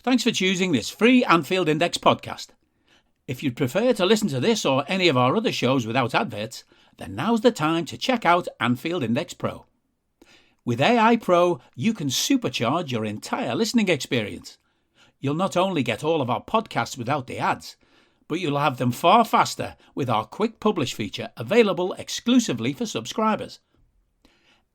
Thanks for choosing this free Anfield Index podcast. If you'd prefer to listen to this or any of our other shows without adverts, then now's the time to check out Anfield Index Pro. With AI Pro, you can supercharge your entire listening experience. You'll not only get all of our podcasts without the ads, but you'll have them far faster with our quick publish feature available exclusively for subscribers.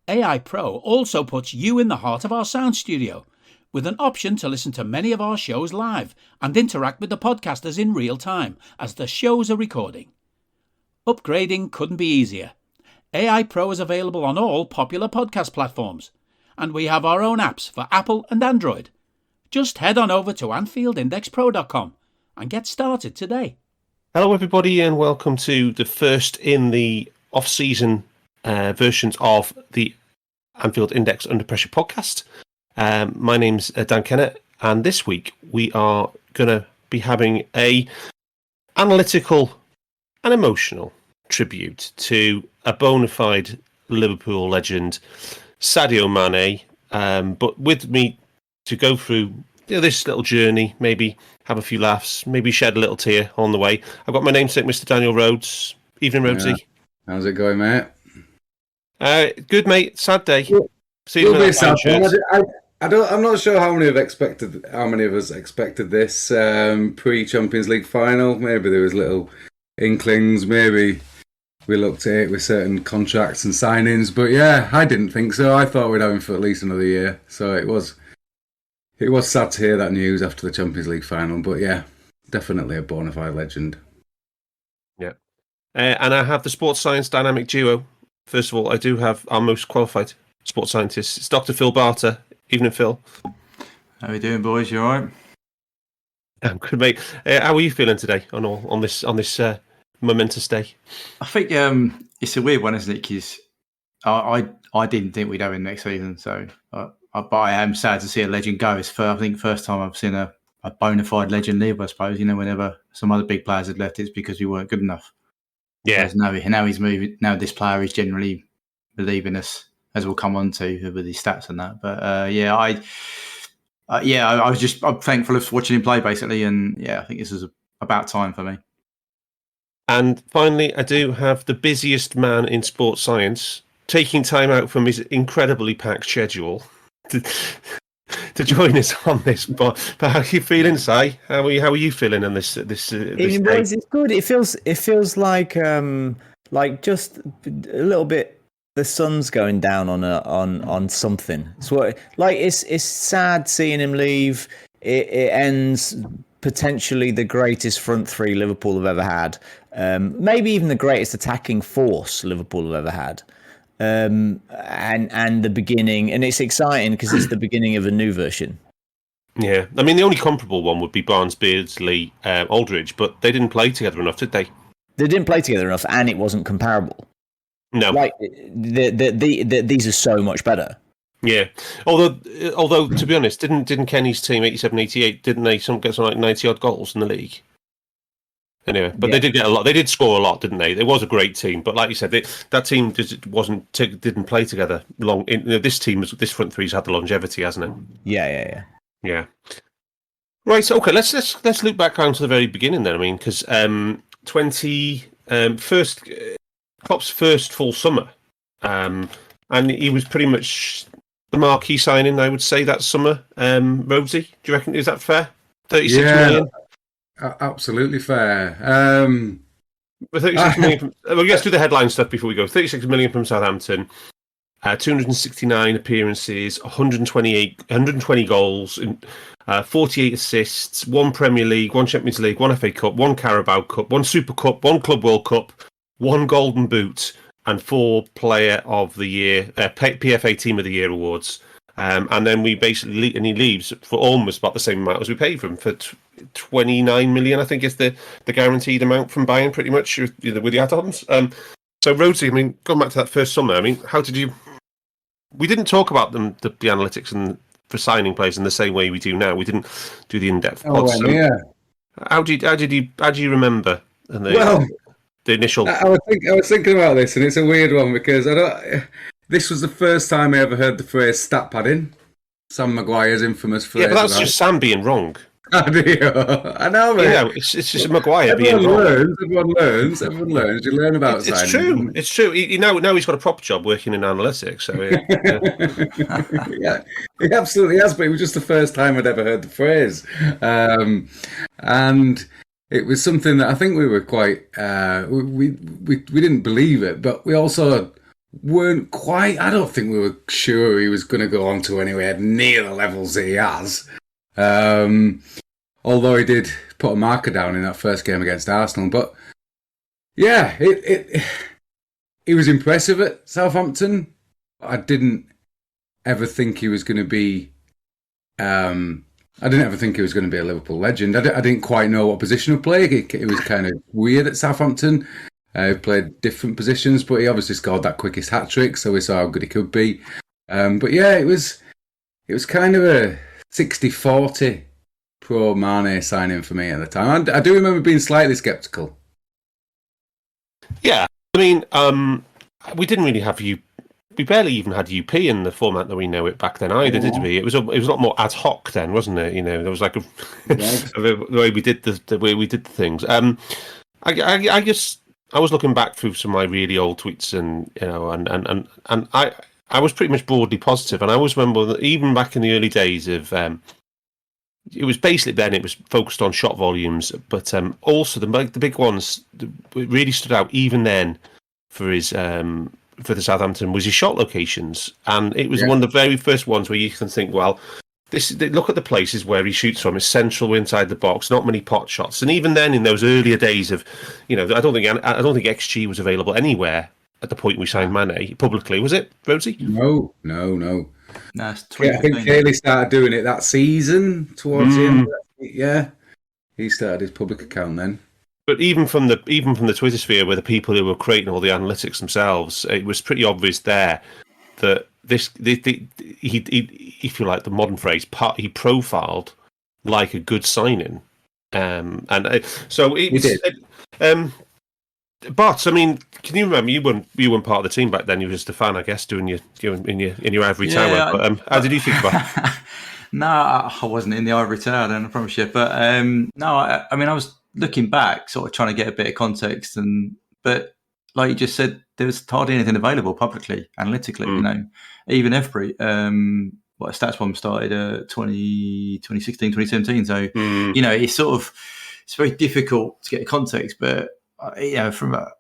AI Pro also puts you in the heart of our sound studio, with an option to listen to many of our shows live and interact with the podcasters in real time as the shows are recording. Upgrading couldn't be easier. AI Pro is available on all popular podcast platforms, and we have our own apps for Apple and Android. Just head on over to AnfieldIndexPro.com and get started today. Hello everybody and welcome to the first in the off-season versions of the Anfield Index Under Pressure podcast. My name's Dan Kennett, and this week we are going to be having a analytical and emotional tribute to a bona-fide Liverpool legend, Sadio Mane. But with me to go through this little journey, maybe have a few laughs, maybe shed a little tear on the way, I've got my namesake, Mr. Daniel Rhodes. Evening, Rhodesy. Yeah. How's it going, mate? Good, mate. Sad day. I'm not sure how many of us expected this pre-Champions League final. Maybe there was little inklings. Maybe we looked at it with certain contracts and signings. But yeah, I didn't think so. I thought we'd have him for at least another year. So it was sad to hear that news after the Champions League final. But yeah, definitely a bona fide legend. Yeah, and I have the sports science dynamic duo. First of all, I do have our most qualified sports scientist. It's Dr. Phil Barter. Evening, Phil. How are you doing, boys? You all right? I'm good, mate. How are you feeling today on this momentous day? I think it's a weird one, isn't it? Because I didn't think we'd have him next season, so but I am sad to see a legend go. It's I think first time I've seen a bona fide legend leave. I suppose whenever some other big players had left, it's because we weren't good enough. Yeah. Now he's moving. Now this player is generally believing us, as we'll come on to with his stats and that. But I'm thankful of watching him play, basically. And yeah, I think this is about time for me. And finally, I do have the busiest man in sports science taking time out from his incredibly packed schedule to join us on this. But how are you feeling, Si? How are you feeling on this day? It's good. It feels like just a little bit. The sun's going down on something. It's sad seeing him leave. It ends potentially the greatest front three Liverpool have ever had. Maybe even the greatest attacking force Liverpool have ever had. And the beginning, and it's exciting because it's the beginning of a new version. Yeah, I mean the only comparable one would be Barnes, Beardsley, Aldridge, but they didn't play together enough, did they? They didn't play together enough, and it wasn't comparable. No, these are so much better. Yeah, although to be honest, didn't Kenny's team 87-88? Didn't they get some like 90 odd goals in the league? Anyway, but They did get a lot. They did score a lot, didn't they? It was a great team, but like you said, that team didn't play together long. This front three's had the longevity, hasn't it? Yeah. Right. Okay. Let's loop back down to the very beginning then. I mean, because Klopp's first full summer, and he was pretty much the marquee signing, I would say, that summer. Rhodesy, do you reckon, is that fair? 36 million? Absolutely fair. 36 million. Let's do the headline stuff before we go. 36 million from Southampton, 269 appearances, 120 goals, 48 assists, 1 Premier League, 1 Champions League, 1 FA Cup, 1 Carabao Cup, 1 Super Cup, 1 Club World Cup, 1 Golden Boot, and 4 Player of the Year, PFA Team of the Year awards. And then he leaves for almost about the same amount as we paid for him, for 29 million, I think is the guaranteed amount from Bayern, pretty much, with the add-ons. So, Rhodesy, I mean, going back to that first summer, I mean, how did you... We didn't talk about the analytics and for signing players in the same way we do now. We didn't do the in-depth pods. How did you remember the initial? I was thinking about this, and it's a weird one because this was the first time I ever heard the phrase stat padding. Sam Maguire's infamous phrase. Yeah, but that's just Sam being wrong. I know, mate. Yeah, it's just Maguire being wrong. Everyone learns. You learn about It's signing. true. It's true. Now he's got a proper job working in analytics. So Yeah, he absolutely has. But it was just the first time I'd ever heard the phrase, and it was something that I think we were quite. We didn't believe it, but we also weren't quite. I don't think we were sure he was going to go on to anywhere near the levels that he has. Although he did put a marker down in that first game against Arsenal, but yeah, he was impressive at Southampton. I didn't ever think he was going to be. I didn't ever think he was going to be a Liverpool legend. I didn't quite know what position to play. It was kind of weird at Southampton. He played different positions, but he obviously scored that quickest hat trick, so we saw how good he could be. But yeah, it was kind of a 60-40 pro Mane signing for me at the time. I do remember being slightly sceptical. yeah, I mean, we didn't really have we barely even had UP in the format that we know it back then either, did we? It was a lot more ad hoc then, wasn't it? You know, there was like the way we did the things. I guess I was looking back through some of my really old tweets, and you know, and I was pretty much broadly positive, and I always remember that even back in the early days of it was basically then it was focused on shot volumes, but also the big ones that really stood out even then for his for the Southampton was his shot locations, and it was one of the very first ones where you can think, well, look at the places where he shoots from. It's central inside the box, not many pot shots, and even then in those earlier days of, you know, I don't think XG was available anywhere at the point we signed Mane publicly, was it, Rhodesy? No. No, it's I think Cayley started doing it that season towards the end. Yeah, he started his public account then. But even from the Twitter sphere, where the people who were creating all the analytics themselves, it was pretty obvious there that he if you like the modern phrase, he profiled like a good signing, so it was. But I mean, can you remember you weren't part of the team back then? You were just a fan, I guess, doing in your ivory tower. But how did you think about it? No, I wasn't in the ivory tower then, I promise you. But no, I mean, I was looking back, sort of trying to get a bit of context, but like you just said, there was hardly anything available publicly, analytically. You know, even Every, Stats Bomb started 2016, 2017. So you know, it's very difficult to get the context. But you know, from a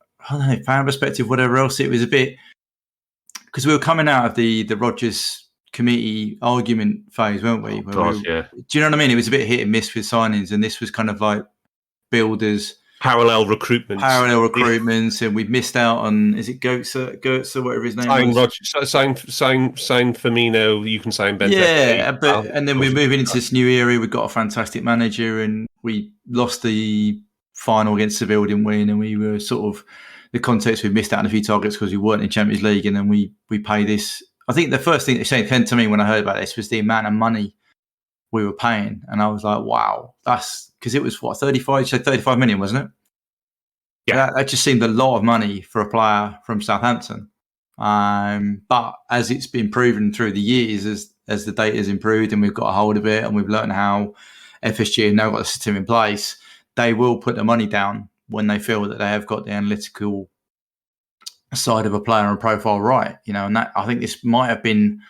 fan perspective, whatever else, it was a bit because we were coming out of the Rodgers committee argument phase, weren't we? Yeah. Do you know what I mean? It was a bit hit and miss with signings, and this was kind of like builders. Parallel recruitments, and we've missed out on. Is it Goetze, whatever his name was? Sign Firmino. You can sign Ben. Yeah, and then we're moving into this new era. We've got a fantastic manager, and we lost the final against Seville, didn't we? And we were sort of the context. We missed out on a few targets because we weren't in Champions League, and then we pay this. I think the first thing that came to me when I heard about this was the amount of money we were paying, and I was like, wow, that's. Because it was 35 million, wasn't it? Yeah, that just seemed a lot of money for a player from Southampton. But as it's been proven through the years, as the data has improved and we've got a hold of it and we've learned how FSG have now got the system in place, they will put the money down when they feel that they have got the analytical side of a player and profile right. You know, and that I think this might have been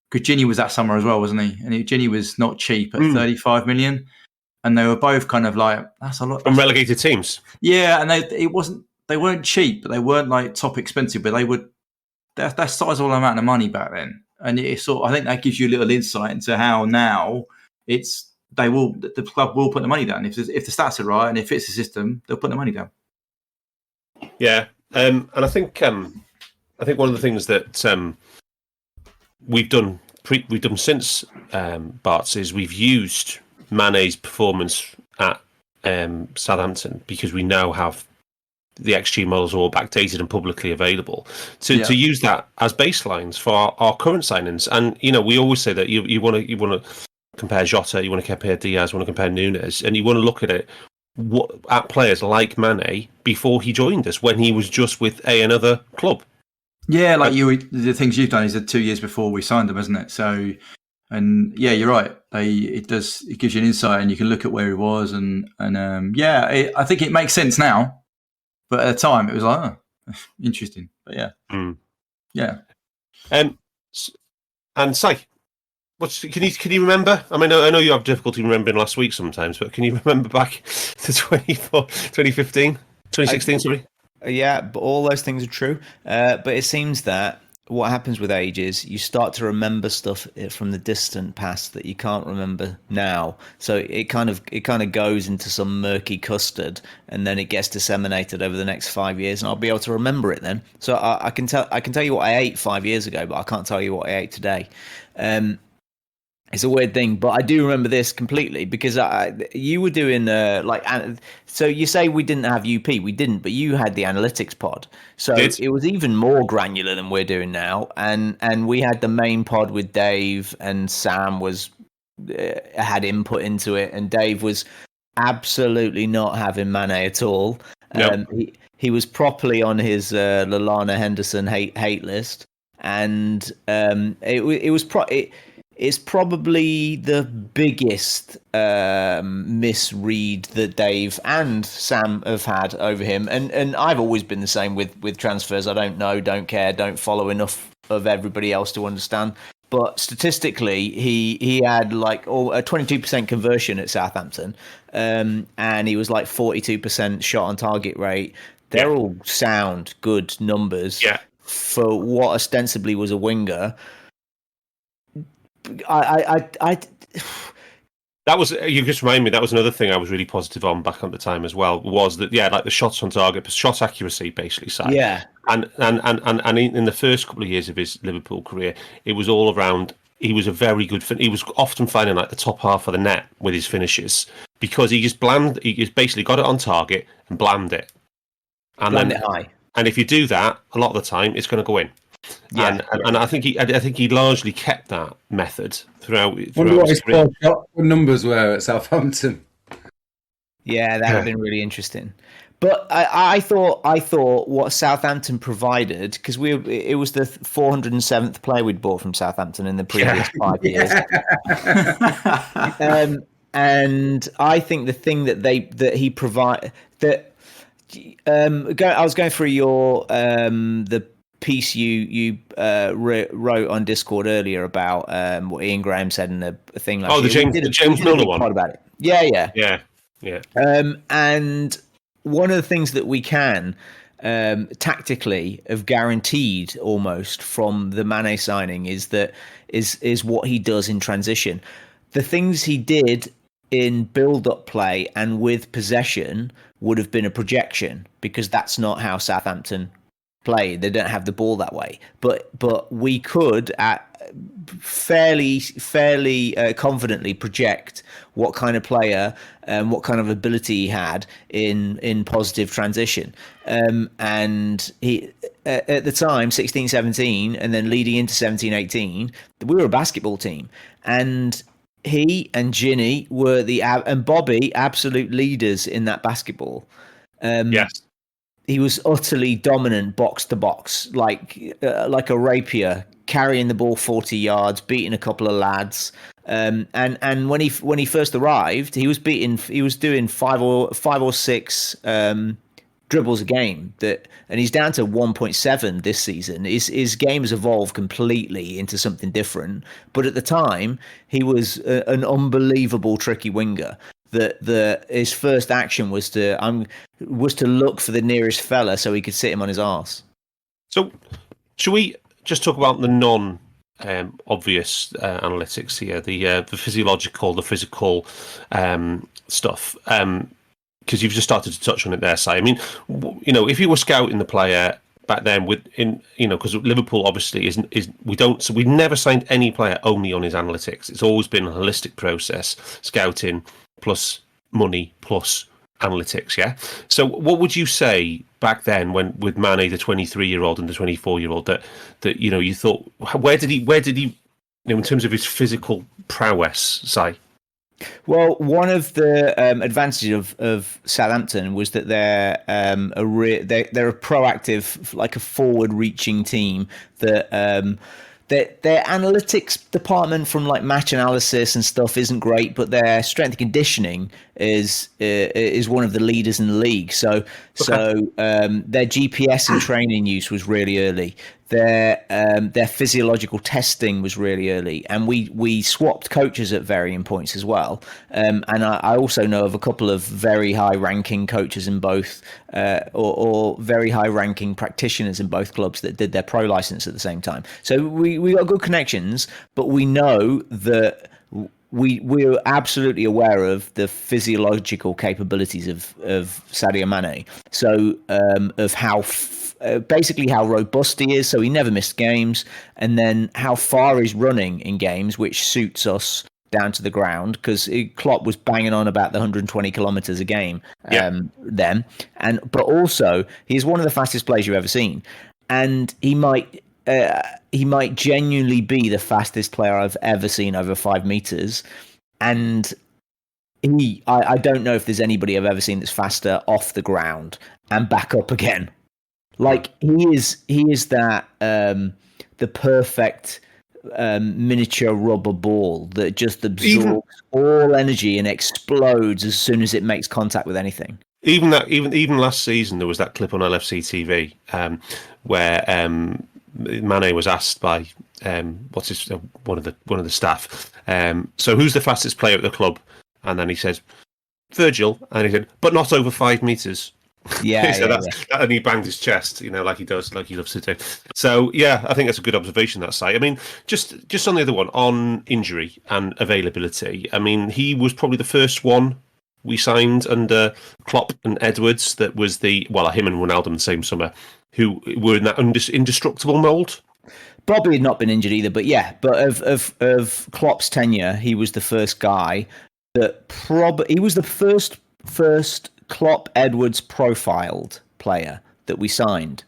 because Ginny was that summer as well, wasn't he? And Ginny was not cheap at 35 million. And they were both kind of like, that's a lot. From relegated teams. Yeah, and they weren't cheap, but they weren't like top expensive, but that's sizable amount of money back then. And I think that gives you a little insight into how now the club will put the money down. If the stats are right and it fits the system, they'll put the money down. Yeah. And I think one of the things that we've done since Bart's is we've used Mane's performance at Southampton because we now have the XG models all backdated and publicly available to use that as baselines for our current signings. And you know, we always say that you want to compare Jota, you want to compare Diaz, you want to compare Nunes, and you want to look at it at players like Mane before he joined us when he was just with another club. Yeah, like the things you've done is the 2 years before we signed them, isn't it? So And yeah, you're right. It gives you an insight, and you can look at where he was, and I think it makes sense now. But at the time, it was like, interesting. But yeah, yeah. And Si, can you remember? I mean, I know you have difficulty remembering last week sometimes, but can you remember back to 2016? Sorry. Yeah, but all those things are true. But it seems that what happens with age is you start to remember stuff from the distant past that you can't remember now. So it kind of goes into some murky custard, and then it gets disseminated over the next 5 years, and I'll be able to remember it then. So I can tell you what I ate 5 years ago, but I can't tell you what I ate today. It's a weird thing, but I do remember this completely because you were doing so you say we didn't have UP, we didn't, but you had the analytics pod, so it was even more granular than we're doing now, and we had the main pod with Dave, and Sam had input into it, and Dave was absolutely not having Mane at all. Nope. He was properly on his Lallana Henderson hate list, and it's probably the biggest misread that Dave and Sam have had over him. And I've always been the same with transfers. I don't know, don't care, don't follow enough of everybody else to understand. But statistically, he had like a 22% conversion at Southampton, and he was like 42% shot on target rate. They're all sound, good numbers for what ostensibly was a winger. That was, you just remind me, that was another thing I was really positive on back at the time as well, was that like the shots on target, shot accuracy basically side. Yeah. And in the first couple of years of his Liverpool career, it was all around. He was a very good. He was often finding like the top half of the net with his finishes because he just basically got it on target and blammed it. And blammed it high. And if you do that, a lot of the time, it's going to go in. Yeah, and I think he largely kept that method throughout. Wonder what his shot numbers were at Southampton. Yeah, that would have been really interesting. But I thought what Southampton provided, because it was the 407th player we'd bought from Southampton in the previous 5 years. And I think the thing that he provided I was going through your the piece you wrote on Discord earlier about what Ian Graham said in a thing like the James Milner one about it. Yeah. And one of the things that we can tactically have guaranteed almost from the Mane signing is what he does in transition. The things he did in build-up play and with possession would have been a projection because that's not how Southampton play. They don't have the ball that way. But we could fairly confidently project what kind of player and what kind of ability he had in positive transition. And he at the time 16-17 and then leading into 17-18, we were a basketball team, and he and Ginny were and Bobby absolute leaders in that basketball. Yes. He was utterly dominant box to box, like a rapier, carrying the ball 40 yards, beating a couple of lads. And when he first arrived, he was doing five or six dribbles a game, and he's down to 1.7 this season. His game has evolved completely into something different. But at the time, he was an unbelievable tricky winger. His first action was to look for the nearest fella so he could sit him on his arse. So, should we just talk about the non obvious analytics here, the physiological, the physical stuff? Because you've just started to touch on it there, Si. I mean, if you were scouting the player back then, because Liverpool obviously we never signed any player only on his analytics. It's always been a holistic process, scouting plus money plus analytics. Yeah. So, what would you say back then with Mane, the 23-year-old and the 24-year-old, that you thought, where did he, in terms of his physical prowess, Si? Well, one of the advantages of Southampton was that they're a proactive, like a forward-reaching team that their analytics department from like match analysis and stuff isn't great, but their strength and conditioning is one of the leaders in the league. So their GPS and training use was really early. Their physiological testing was really early, and we swapped coaches at varying points as well. And I also know of a couple of very high-ranking coaches in both, or very high-ranking practitioners in both clubs that did their pro license at the same time. So we got good connections, but we know that we're absolutely aware of the physiological capabilities of Sadio Mane. So of how basically how robust he is, so he never missed games, and then how far he's running in games, which suits us down to the ground, because Klopp was banging on about the 120 kilometers a game then, but also he's one of the fastest players you've ever seen, and he might genuinely be the fastest player I've ever seen over 5 meters. And I don't know if there's anybody I've ever seen that's faster off the ground and back up again. Like he is that the perfect miniature rubber ball that just absorbs all energy and explodes as soon as it makes contact with anything. Even last season, there was that clip on LFC TV where Mane was asked by one of the staff, so who's the fastest player at the club? And then he says Virgil, and he said, but not over 5 meters. And he banged his chest, like he does, like he loves to do. So yeah, I think that's a good observation, that side. I mean, just on the other one, on injury and availability, I mean, he was probably the first one we signed under Klopp and Edwards that was him and Ronaldo in the same summer, who were in that indestructible mould. Bobby had not been injured either, but of Klopp's tenure, he was the first guy that he was the first Klopp Edwards profiled player that we signed.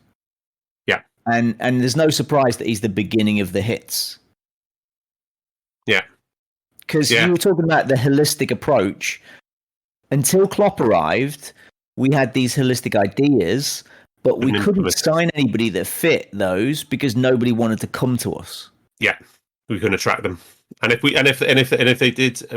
Yeah. And there's no surprise that he's the beginning of the hits. Yeah. Because you were talking about the holistic approach. Until Klopp arrived, we had these holistic ideas, but we couldn't sign anybody that fit those because nobody wanted to come to us. Yeah. We couldn't attract them. And if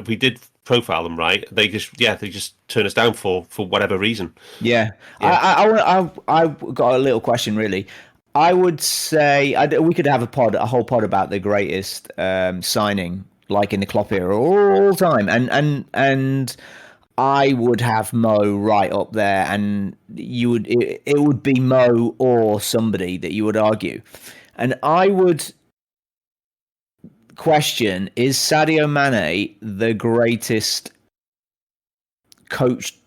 we did profile them right, they just turn us down for whatever reason. Yeah. I got a little question really. I would say we could have a whole pod about the greatest signing, like in the Klopp era, all time, and I would have Mo right up there, and it would be Mo or somebody that you would argue, and I would question, is Sadio Mane the greatest coach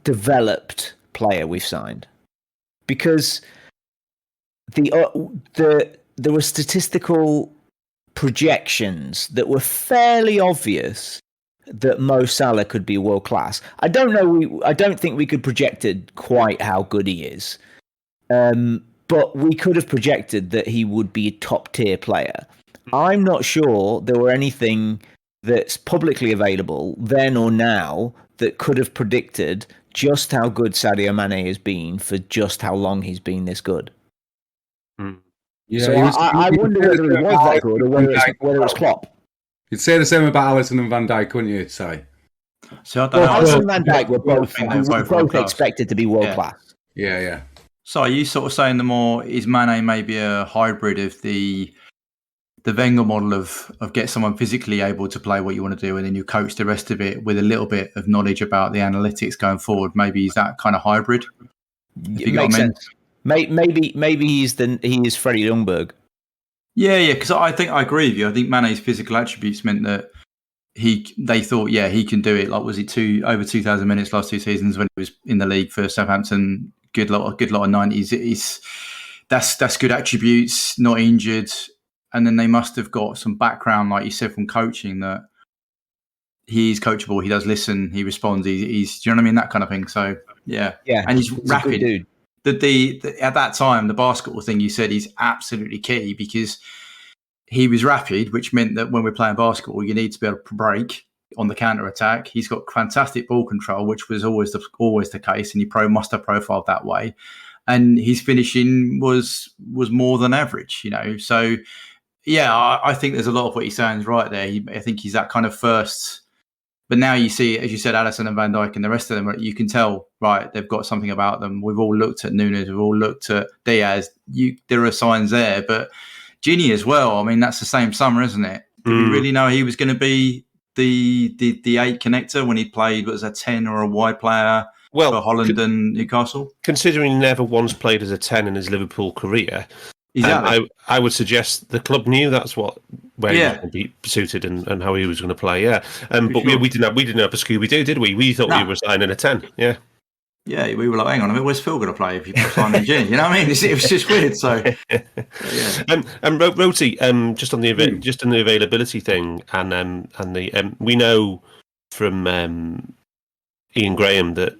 developed player we've signed? Because there were statistical projections that were fairly obvious that Mo Salah could be world class. I don't think we could projected quite how good he is, but we could have projected that he would be a top tier player. I'm not sure there were anything that's publicly available then or now that could have predicted just how good Sadio Mane has been for just how long he's been this good. Yeah, so I wonder whether he was that good or whether it was Klopp. You'd say the same about Alisson and Van Dijk, couldn't you, Si? So I don't know. Alisson and Van Dijk were both expected to be world class. Yeah. So are you sort of saying is Mane maybe a hybrid of the Wenger model of get someone physically able to play what you want to do, and then you coach the rest of it with a little bit of knowledge about the analytics going forward? Maybe he's that kind of hybrid. It makes sense. Maybe he is Freddie Ljungberg. Yeah, because I think I agree with you. I think Mane's physical attributes meant that they thought, he can do it. Like, was he over 2,000 minutes last 2 seasons when he was in the league for Southampton? Good lot of 90s. That's good attributes. Not injured. And then they must have got some background, like you said, from coaching, that he's coachable. He does listen. He responds. He's do you know what I mean? That kind of thing. So yeah. And he's rapid. Dude. At that time, the basketball thing you said is absolutely key, because he was rapid, which meant that when we're playing basketball, you need to be able to break on the counter attack. He's got fantastic ball control, which was always the case, and he must have profiled that way. And his finishing was more than average, So Yeah, I think there's a lot of what he's saying is right there. I think he's that kind of first. But now you see, as you said, Alisson and Van Dijk and the rest of them, you can tell, right, they've got something about them. We've all looked at Nunes. We've all looked at Diaz. There are signs there. But Gini as well, I mean, that's the same summer, isn't it? Did we really know he was going to be the 8 connector when he played, was a 10 or a wide player for Holland and Newcastle? Considering he never once played as a 10 in his Liverpool career, I would suggest the club knew that's where he was going to be suited and how he was going to play. Yeah, but sure. we didn't have a Scooby-Doo, did we? We thought we were signing a 10. Yeah. Yeah, we were like, hang on a minute, where's Phil going to play if you put Simon Gin? You know what I mean? It was just weird. So, yeah. And Roti, just on the availability thing, and we know from Ian Graham that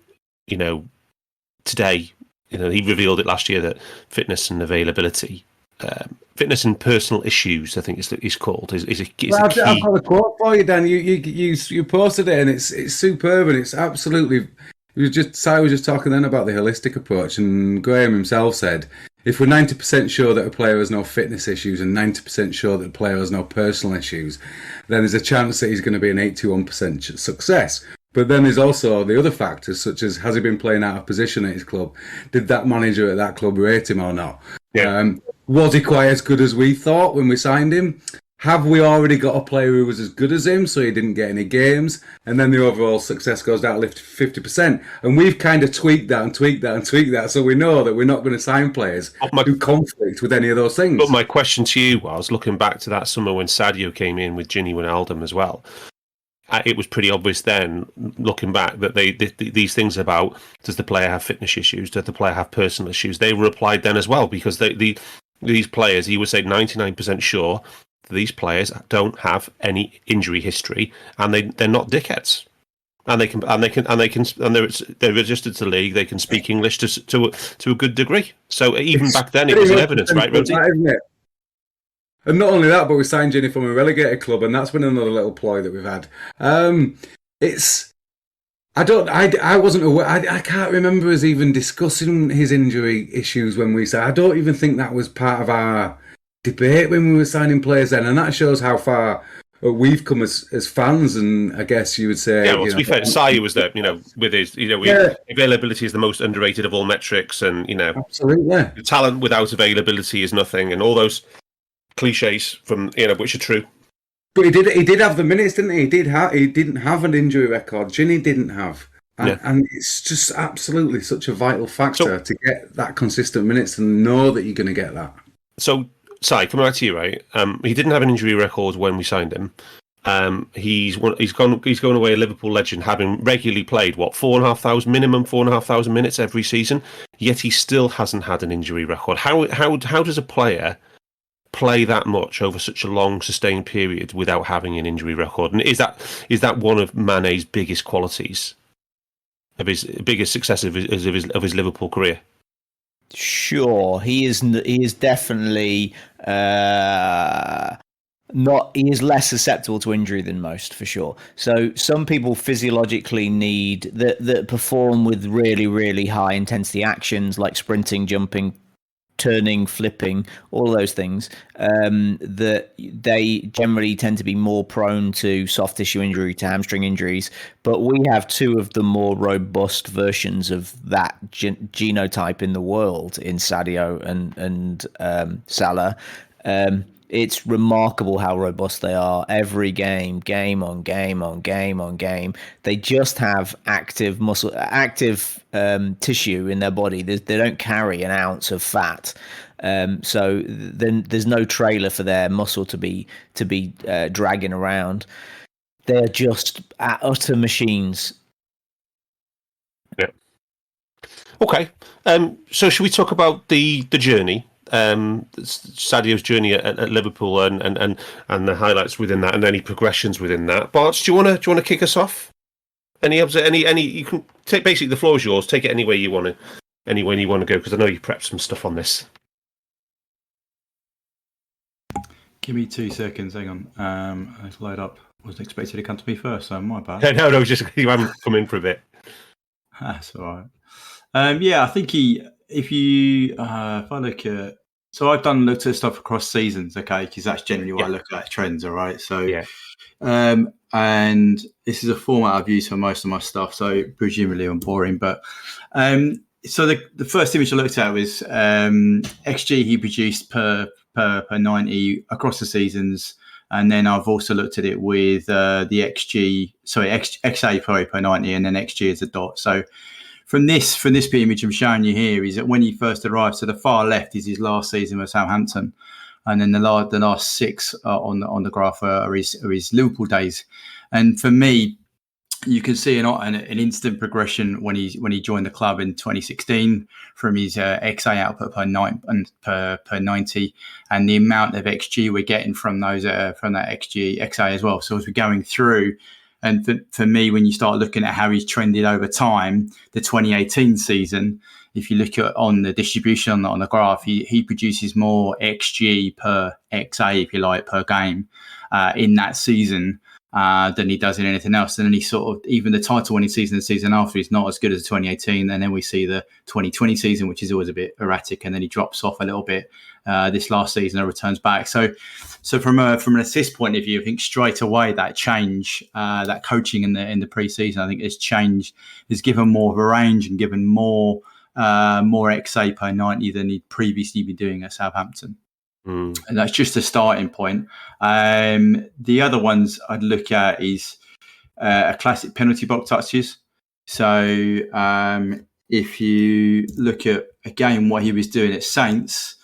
today, he revealed it last year that fitness and availability, fitness and personal issues, I think it's called, is a key. I've got a quote for you, Dan. You posted it, and it's superb, and it's absolutely. Si was just talking then about the holistic approach, and Graham himself said, if we're 90% sure that a player has no fitness issues and 90% sure that a player has no personal issues, then there's a chance that he's going to be an 81% success. But then there's also the other factors, such as, has he been playing out of position at his club? Did that manager at that club rate him or not? Yeah. Was he quite as good as we thought when we signed him? Have we already got a player who was as good as him, so he didn't get any games, and then the overall success goes down to 50%? And we've kind of tweaked that, so we know that we're not going to sign players who conflict with any of those things. But my question to you was, looking back to that summer when Sadio came in with Gini Wijnaldum as well, it was pretty obvious then, looking back, that these things about, does the player have fitness issues, does the player have personal issues, they were applied then as well, because these players, he would say 99% sure, these players don't have any injury history, and they're not dickheads, and they're registered to the league. They can speak English to a good degree. So even back then, it was evidence, right, Rhodesy? And not only that, but we signed Gini from a relegated club, and that's been another little ploy that we've had. I wasn't aware. I can't remember us even discussing his injury issues when we signed. I don't even think that was part of our debate when we were signing players then, and that shows how far we've come as fans. And I guess you would say, yeah. Well, to be fair, Sadio was there, with his, availability is the most underrated of all metrics, and absolutely, talent without availability is nothing, and all those cliches from which are true. But he did have the minutes, didn't he? He didn't have an injury record. Ginny didn't have. And it's just absolutely such a vital factor to get that consistent minutes and know that you're going to get that. So, Si, coming back to you, right? He didn't have an injury record when we signed him. He's gone away a Liverpool legend, having regularly played 4,500 minutes every season. Yet he still hasn't had an injury record. How does a player play that much over such a long, sustained period without having an injury record? And is that one of Mane's biggest qualities, of his biggest success of his Liverpool career? Sure, he is definitely not. He is less susceptible to injury than most, for sure. So some people physiologically need that perform with really, really high intensity actions like sprinting, jumping, turning, flipping, all those things, that they generally tend to be more prone to soft tissue injury, to hamstring injuries. But we have two of the more robust versions of that genotype in the world, in Sadio and Salah. It's remarkable how robust they are. Every game on game. They just have active tissue in their body. They don't carry an ounce of fat. So then there's no trailer for their muscle to be dragging around. They're just utter machines. Yeah. Okay. So should we talk about the journey? Sadio's journey at Liverpool and the highlights within that, and any progressions within that. Bart, do you want to kick us off? Any you can take, basically the floor is yours. Take it any way you want to go, because I know you prepped some stuff on this. Give me 2 seconds. Hang on. Let's load up. Wasn't expected to come to me first, so my bad. No, just you haven't come in for a bit. That's all right. I think if I look at So I've looked at stuff across seasons, okay, because that's generally what I look at trends, all right. So, and this is a format I've used for most of my stuff, so presumably I'm boring. But so the first image I looked at was XG he produced per 90 across the seasons, and then I've also looked at it with the XA per 90, and then XG as a dot. So from this image I'm showing you here is that when he first arrived, so the far left is his last season with Southampton, and then the last 6 on the graph are his Liverpool days. And for me, you can see an instant progression when he joined the club in 2016 from his XA output per 90, and the amount of XG we're getting from those from that XA as well. So as we're going through. And for me, when you start looking at how he's trended over time, the 2018 season, if you look at on the distribution on the graph, he produces more XG per XA, if you like, per game in that season than he does in anything else. And then he sort of, even the title winning season, the season after, is not as good as the 2018. And then we see the 2020 season, which is always a bit erratic, and then he drops off a little bit this last season and returns back. So from an assist point of view, I think straight away that change, that coaching in the pre-season, I think has changed, has given more of a range and given more XA per 90 than he'd previously been doing at Southampton. And that's just a starting point. The other ones I'd look at is a classic penalty box touches. So if you look at, again, what he was doing at Saints,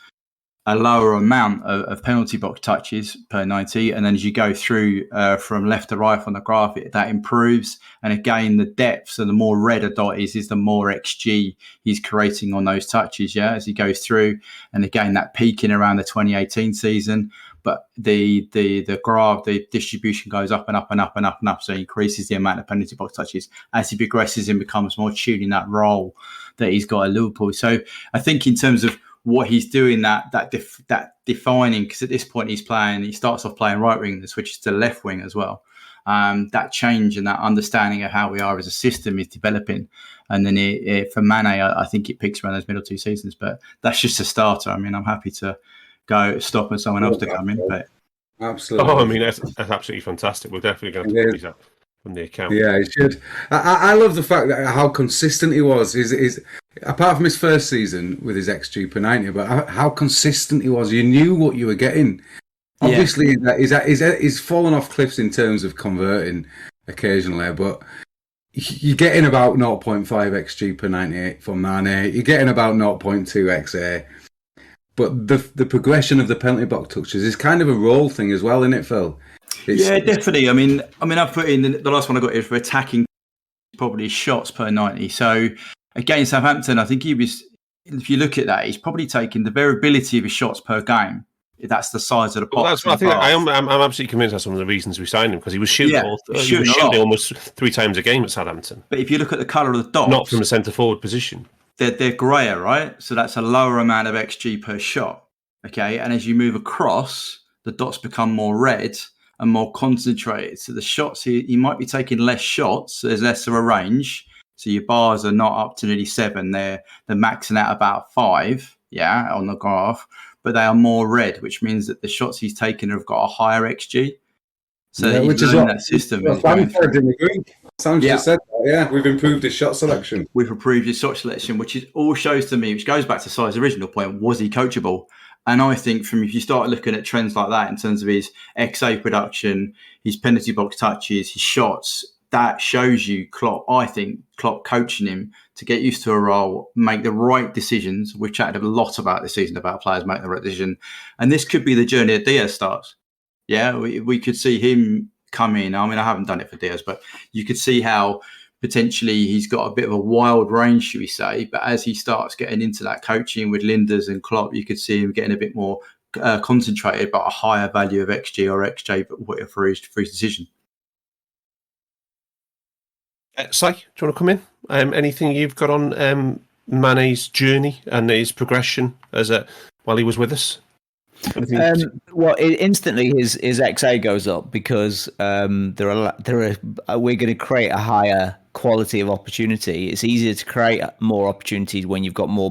a lower amount of penalty box touches per 90. And then as you go through from left to right on the graph, that improves. And again, the depth, so the more red a dot is the more XG he's creating on those touches, as he goes through. And again, that peaking around the 2018 season. But the graph, the distribution goes up and up and up and up and up. So he increases the amount of penalty box touches as he progresses and becomes more tuned in that role that he's got at Liverpool. So I think in terms of what he's doing, that defining, because at this point he starts off playing right wing and switches to left wing as well. That change and that understanding of how we are as a system is developing. And then for Mane, I think it peaks around those middle 2 seasons, but that's just a starter. I mean, I'm happy to stop and someone else to come in. But absolutely. Oh, I mean, that's absolutely fantastic. We're definitely going to put these up on the account. Yeah, he should. I love the fact that how consistent he was. Is apart from his first season with his XG per 90, but how consistent he was. You knew what you were getting. Obviously, he's fallen off cliffs in terms of converting occasionally, but you're getting about 0.5 XG per 98 from Mane. You're getting about 0.2 XA. But the progression of the penalty box touches is kind of a role thing as well, isn't it, Phil? Definitely. I mean, I've put in the last one I got here for attacking, probably shots per 90. So against Southampton, I think he was, if you look at that, he's probably taken the variability of his shots per game. That's the size of the box. Well, that's what I think. I'm absolutely convinced that's one of the reasons we signed him, because he was shooting almost 3 times a game at Southampton. But if you look at the colour of the dots, not from a centre forward position, they're greyer, right? So that's a lower amount of XG per shot. Okay, and as you move across, the dots become more red and more concentrated. So the shots, he might be taking less shots. So there's less of a range. So your bars are not up to nearly 7. They're maxing out about 5. On the graph. But they are more red, which means that the shots he's taken have got a higher XG. So which is what that system. Bamford in the Greek. Sam just said that. Yeah, we've improved his shot selection. We've improved his shot selection, which is all shows to me, which goes back to Si's original point, was he coachable? And I think if you start looking at trends like that in terms of his XA production, his penalty box touches, his shots, that shows you Klopp coaching him to get used to a role, make the right decisions. We've chatted a lot about this season about players making the right decision. And this could be the journey that Diaz starts. Yeah, we could see him come in. I mean, I haven't done it for Diaz, but you could see how potentially he's got a bit of a wild range, should we say. But as he starts getting into that coaching with Linders and Klopp, you could see him getting a bit more concentrated, but a higher value of XG or XJ for his decision. Si, do you want to come in? Anything you've got on Mane's journey and his progression while he was with us? Instantly his XA goes up because we're going to create a higher quality of opportunity. It's easier to create more opportunities when you've got more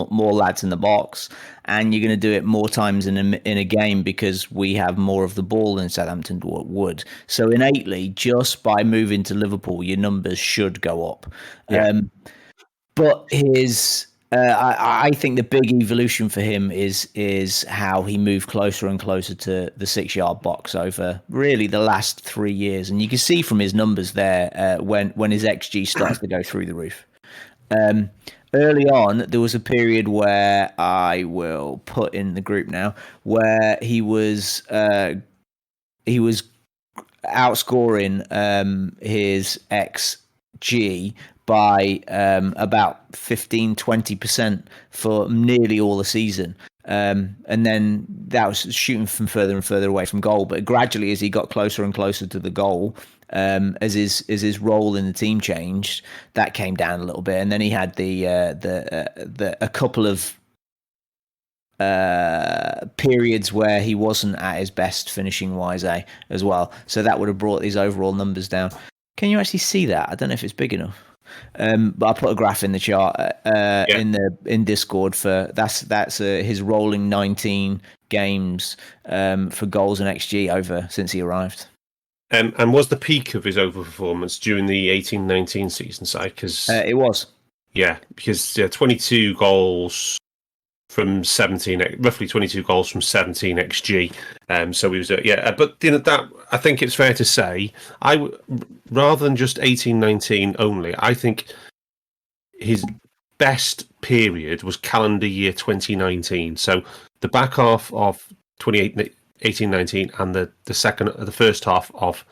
more lads in the box, and you're going to do it more times in a game because we have more of the ball than Southampton would. So innately, just by moving to Liverpool, your numbers should go up. Yeah. But I think the big evolution for him is how he moved closer and closer to the 6-yard box over really the last 3 years, and you can see from his numbers there when his XG starts to go through the roof. Early on, there was a period where I will put in the group now, where he was outscoring his XG by about 15-20% for nearly all the season. And then that was shooting from further and further away from goal. But gradually, as he got closer and closer to the goal, as his role in the team changed, that came down a little bit. And then he had a couple of periods where he wasn't at his best finishing wise as well. So that would have brought his overall numbers down. Can you actually see that? I don't know if it's big enough. But I put a graph in the chart in Discord for that's his rolling 19 games for goals and XG over since he arrived. And was the peak of his overperformance during the 18-19 season side? Because it was. Yeah, because 22 goals from 17, roughly 22 goals from 17 XG. So he was, but that I think it's fair to say, rather than just 18-19 only, I think his best period was calendar year 2019. So the back half of 18-19 and the first half of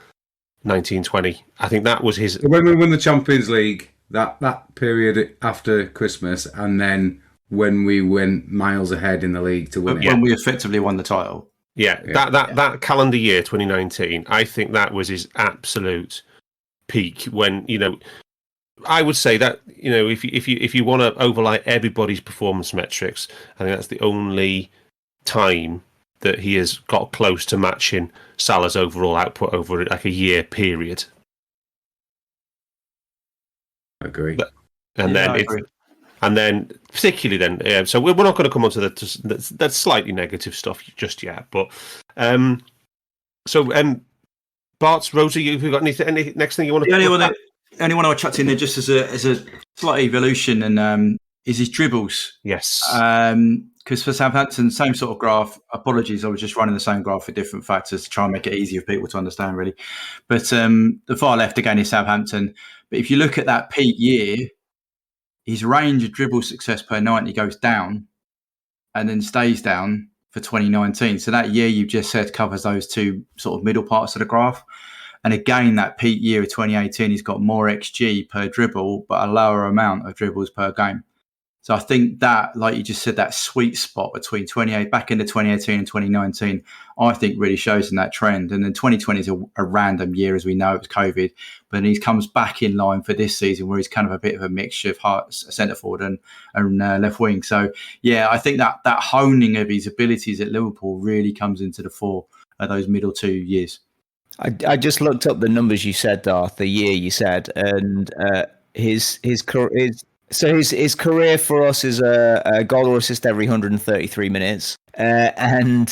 19-20. I think that was his. When we won the Champions League, that period after Christmas, and then when we went miles ahead in the league to win it. When we effectively won the title. Yeah. That calendar year 2019, I think that was his absolute peak. When I would say that if you want to overlay everybody's performance metrics, I think that's the only time that he has got close to matching Salah's overall output over like a year period. I agree. And then particularly then, so we're not going to come on to that slightly negative stuff just yet. But Bart, Rosie, have you got any next thing you want to? The only one I chucked in there just as a slight evolution and is his dribbles. Yes. Because for Southampton, same sort of graph. Apologies, I was just running the same graph for different factors to try and make it easier for people to understand, really. But the far left again is Southampton. But if you look at that peak year, his range of dribble success per 90 goes down and then stays down for 2019. So that year you just said covers those two sort of middle parts of the graph. And again, that peak year of 2018, he's got more XG per dribble, but a lower amount of dribbles per game. So I think that, like you just said, that sweet spot between back into 2018 and 2019, I think really shows in that trend. And then 2020 is a random year, as we know, it was COVID. But then he comes back in line for this season where he's kind of a bit of a mixture of centre forward and left wing. So, yeah, I think that honing of his abilities at Liverpool really comes into the fore at those middle 2 years. I just looked up the numbers you said, Darth, the year you said, and his career for us is a goal or assist every 133 minutes, and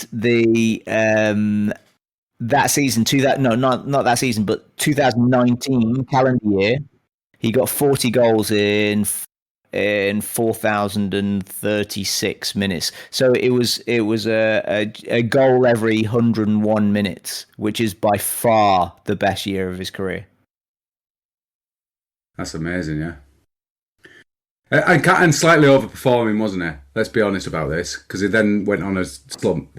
that season, not that season, but 2019 calendar year, he got 40 goals in 4,036 minutes. So it was a goal every 101 minutes, which is by far the best year of his career. That's amazing, yeah. And slightly overperforming, wasn't he? Let's be honest about this, because he then went on a slump.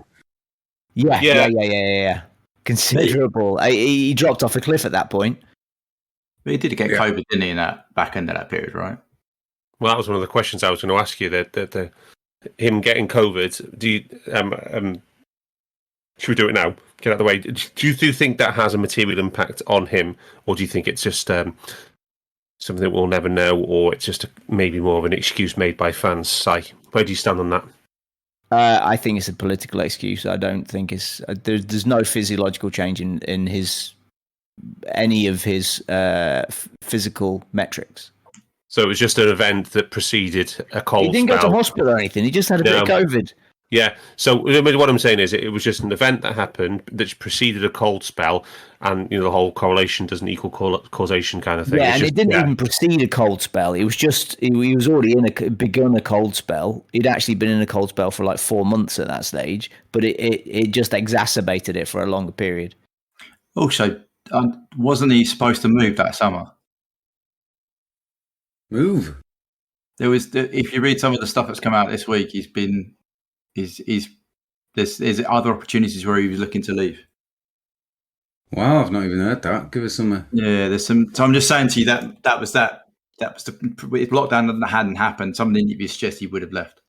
Yeah. Considerable. He dropped off a cliff at that point. But he did get COVID, didn't he, in that back end of that period, right? Well, that was one of the questions I was going to ask you. That him getting COVID. Do you? Should we do it now? Get out of the way. Do you think that has a material impact on him, or do you think it's just something that we'll never know, or it's just maybe more of an excuse made by fans? Si, where do you stand on that? I think it's a political excuse. I don't think it's there's no physiological change in any of his physical metrics. So it was just an event that preceded a cold He didn't spell. go to hospital or anything. He just had a bit of COVID. Yeah. So what I'm saying is, it was just an event that happened that preceded a cold spell, and the whole correlation doesn't equal causation kind of thing. Yeah, it didn't even precede a cold spell. It was just he was already begun a cold spell. He'd actually been in a cold spell for like 4 months at that stage, but it just exacerbated it for a longer period. Also, wasn't he supposed to move that summer? Move. There was, if you read some of the stuff that's come out this week, there's other opportunities where he was looking to leave. Wow, I've not even heard that. Give us some. Yeah, there's some. So I'm just saying to you that was the, if lockdown hadn't happened, some of the interviews suggest he would have left.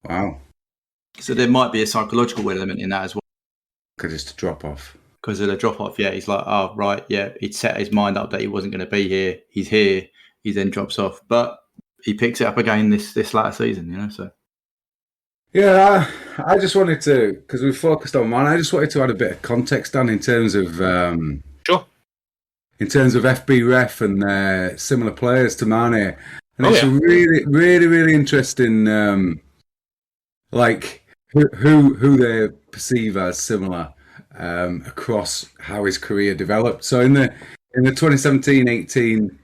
Wow. So there might be a psychological element in that as well. Because it's a drop off. Because of the drop off, yeah, he's like, oh right, yeah, he'd set his mind up that he wasn't going to be here. He's here. He then drops off, but he picks it up again this latter season. So. Yeah, I just wanted to, because we focused on Man, I just wanted to add a bit of context, Dan, in terms of sure. In terms of FB Ref and similar players to Mane, and it's really, really, really interesting, like who they perceive as similar across how his career developed. So in the 2017-18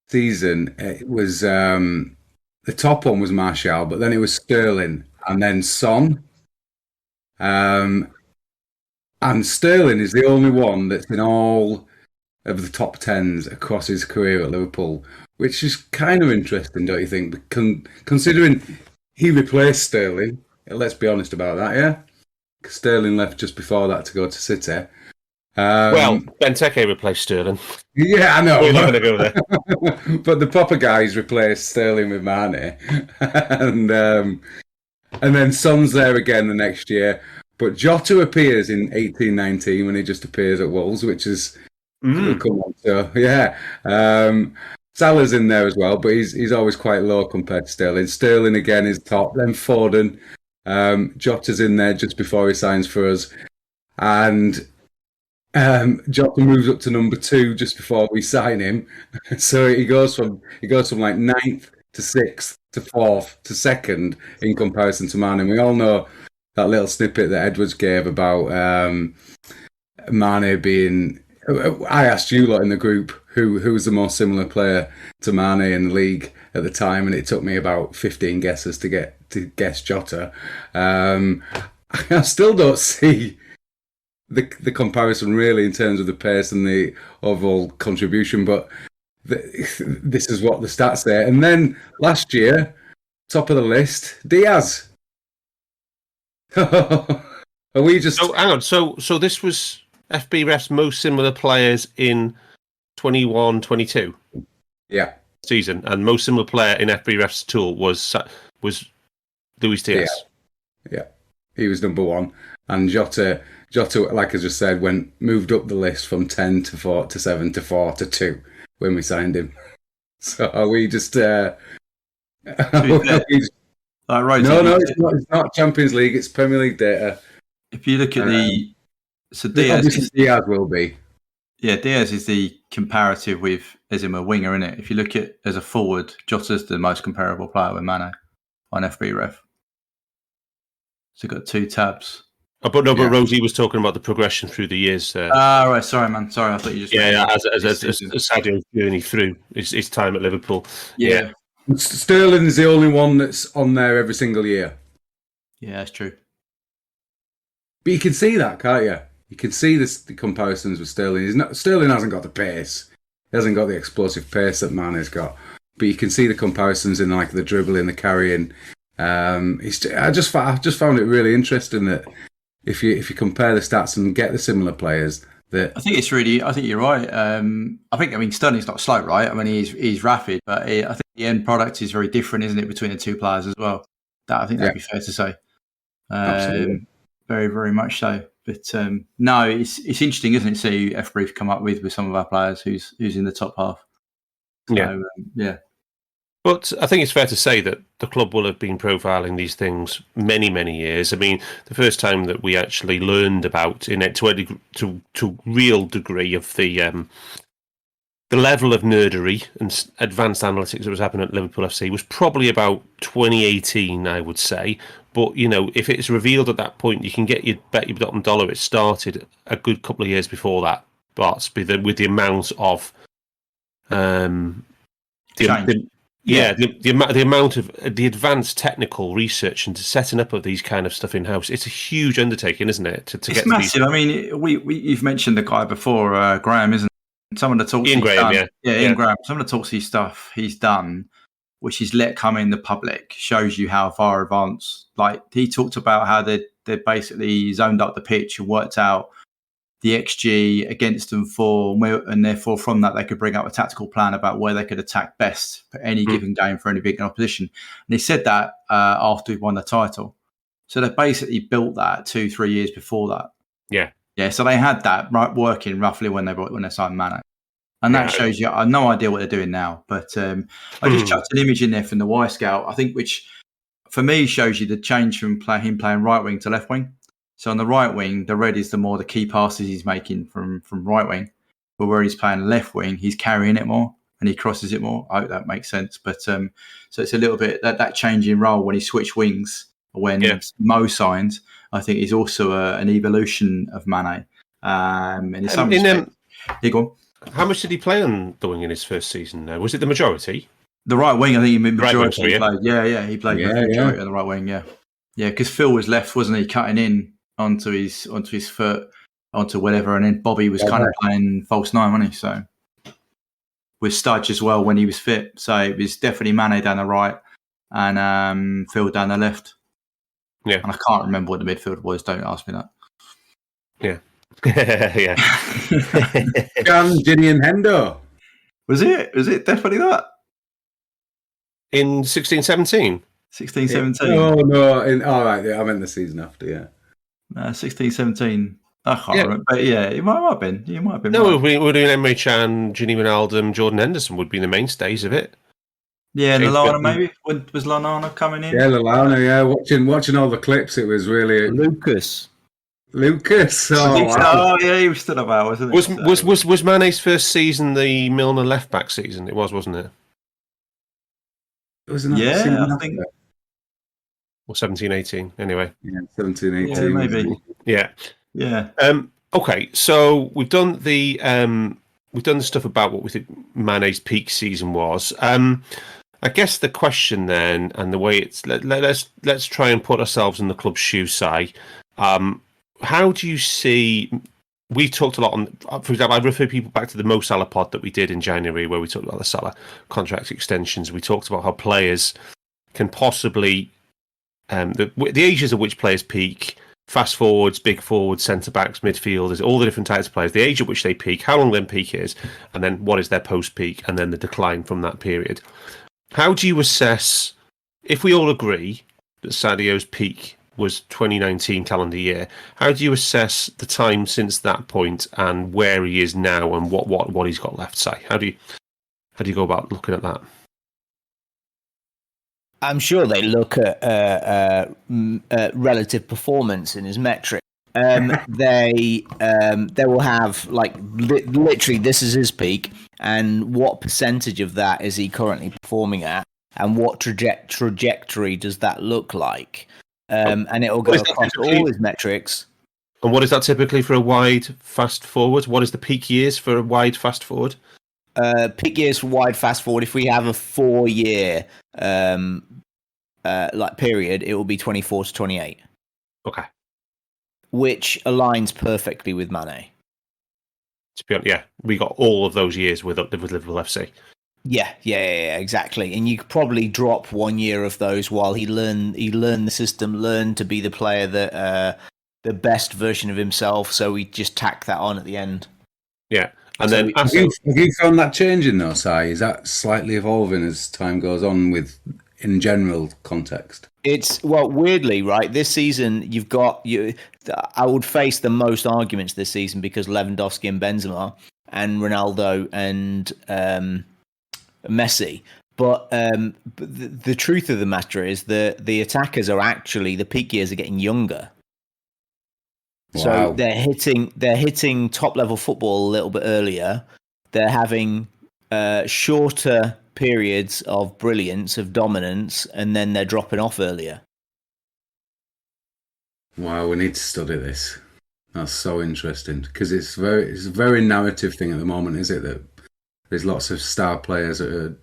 season, it was. The top one was Martial, but then it was Sterling and then Son. And Sterling is the only one that's in all of the top 10s across his career at Liverpool, which is kind of interesting, don't you think? Considering he replaced Sterling, let's be honest about that, yeah? Sterling left just before that to go to City. Well, Benteke replaced Sterling. Yeah, I know. We're not going to go there. But the proper guys replaced Sterling with Mane. And then Son's there again the next year. But Jota appears in 18-19 when he just appears at Wolves, which is... Come on, so, yeah. Salah's in there as well, but he's always quite low compared to Sterling. Sterling again is top. Then Foden. Jota's in there just before he signs for us. And... Jota moves up to number 2 just before we sign him, so he goes from like 9th to 6th to 4th to 2nd in comparison to Mane. And we all know that little snippet that Edwards gave about Mane being. I asked you lot in the group who was the most similar player to Mane in the league at the time, and it took me about 15 guesses to guess Jota. I still don't see the comparison really in terms of the pace and the overall contribution, but this is what the stats say. And then last year, top of the list, Diaz. Are we just? So hang on. So this was FB Ref's most similar players in 21-22. Yeah. Season, and most similar player in FB Ref's tool was Luis Diaz. Yeah, he was number 1, and Jota, like I just said, moved up the list from 10 to 4 to 7 to 4 to 2 when we signed him. So are we just? No, it's not Champions League. It's Premier League data. If you look at Diaz will be. Yeah, Diaz is the comparative with as a winger, isn't it? If you look at as a forward, Jota's the most comparable player with Mane on FB Ref. So got 2 tabs. But Rosie was talking about the progression through the years. Right. Sorry, man. Sorry, I thought you just... as Sadio's journey through his time at Liverpool. Yeah. Sterling is the only one that's on there every single year. Yeah, that's true. But you can see that, can't you? You can see the comparisons with Sterling. Sterling hasn't got the pace. He hasn't got the explosive pace that Mane's got. But you can see the comparisons in like the dribbling, the carrying. I just found it really interesting that if you compare the stats and get the similar players, that I think you're right. I think Sterling's not slow, right? I mean he's rapid, but I think the end product is very different, isn't it, between the 2 players as well? I think that'd be fair to say. Absolutely. Very, very much so. But no, it's interesting, isn't it? See F Brief come up with some of our players who's in the top half. So, yeah. But I think it's fair to say that the club will have been profiling these things many, many years. I mean, the first time that we actually learned about in it to real degree of the the level of nerdery and advanced analytics that was happening at Liverpool FC was probably about 2018, I would say. But, you know, if it's revealed at that point, you can bet your bottom dollar it started a good couple of years before that. But with the amount of the amount of the advanced technical research and setting up of these kind of stuff in house, it's a huge undertaking, isn't it? To it's get massive. I mean, you've mentioned the guy before, Graham, isn't it? Some of the talks Ian Graham, Ian Graham. Some of the talks stuff he's done, which he's let come in the public, shows you how far advanced. Like he talked about how they basically zoned up the pitch and worked out the XG against them and therefore from that they could bring up a tactical plan about where they could attack best for any given game for any big opposition. And he said that after he won the title. So they basically built that 2-3 years before that. Yeah, so they had that working roughly when they signed Mane. And that shows you, I have no idea what they're doing now. But I just chucked an image in there from the Y Scout, I think, which for me shows you the change from him playing right wing to left wing. So on the right wing, the red is the key passes he's making from right wing. But where he's playing left wing, he's carrying it more and he crosses it more. I hope that makes sense. But so it's a little bit that change in role when he switched wings, when Mo signed, I think is also an evolution of Mane. And in some respect, go on. How much did he play on the wing in his first season? Was it the majority? The right wing, I think he majority right wing, he played. Yeah, he played the majority on the right wing. Yeah, because Phil was left, wasn't he, cutting in onto his foot, onto whatever, and then Bobby was kind of playing false nine, wasn't he? So with Studge as well when he was fit. So it was definitely Mane down the right and Phil down the left. Yeah, and I can't remember what the midfield was. Don't ask me that. Yeah. Yeah. Ginny and Hendo. Was it definitely that? In 16-17? 16-17. Oh, no. All right. I meant the season after, yeah. 16-17. I can't remember. But yeah, it might have been. You might have been. No, we're doing Emre Can, Ginny Wijnaldum, Jordan Henderson would be the mainstays of it. Yeah, Lallana maybe? Was Lallana coming in? Yeah, Lallana, yeah. Watching all the clips, it was really... Lucas. Oh, wow. Yeah, he was still about, wasn't he? Was Mane's first season the Milner left-back season? It was, wasn't it? It was another I think... Or 17-18, anyway. Yeah, 17-18. Yeah, maybe. Yeah. Okay, so we've done the stuff about what we think Mane's peak season was. I guess the question then, and the way it's let's try and put ourselves in the club's shoes, Si. How do you see? We talked a lot on, for example, I refer people back to the Mo Salah pod that we did in January, where we talked about the Salah contract extensions. We talked about how players can possibly the ages at which players peak. Fast forwards, big forwards, centre backs, midfielders, all the different types of players, the age at which they peak, how long their peak is, and then what is their post peak, and then the decline from that period. How do you assess, if we all agree that Sadio's peak was 2019 calendar year, how do you assess the time since that point and where he is now and what he's got left? Say, how do you go about looking at that? I'm sure they look at relative performance in his metric. They will have literally this is his peak, and what percentage of that is he currently performing at, and what trajectory does that look like? And it will go across all his metrics. And what is that typically for a wide fast forward? What is the peak years for a wide fast forward? Peak years for wide fast forward, if we have a 4-year period, it will be 24 to 28. Okay. Which aligns perfectly with Mane. To be honest, yeah, we got all of those years with Liverpool FC. Yeah, exactly. And you could probably drop 1 year of those while he learned the system, learned to be the player that the best version of himself. So we just tack that on at the end. Yeah. And then have you found that changing though, Si? Is that slightly evolving as time goes on in general context? It's weirdly, right? This season I would face the most arguments this season because Lewandowski and Benzema and Ronaldo and Messi. But the truth of the matter is that the attackers are actually, the peak years are getting younger. Wow. So they're hitting top level football a little bit earlier. They're having shorter periods of brilliance, of dominance, and then they're dropping off earlier. Wow, we need to study this. That's so interesting because it's a very narrative thing at the moment, is it? That there's lots of star players that are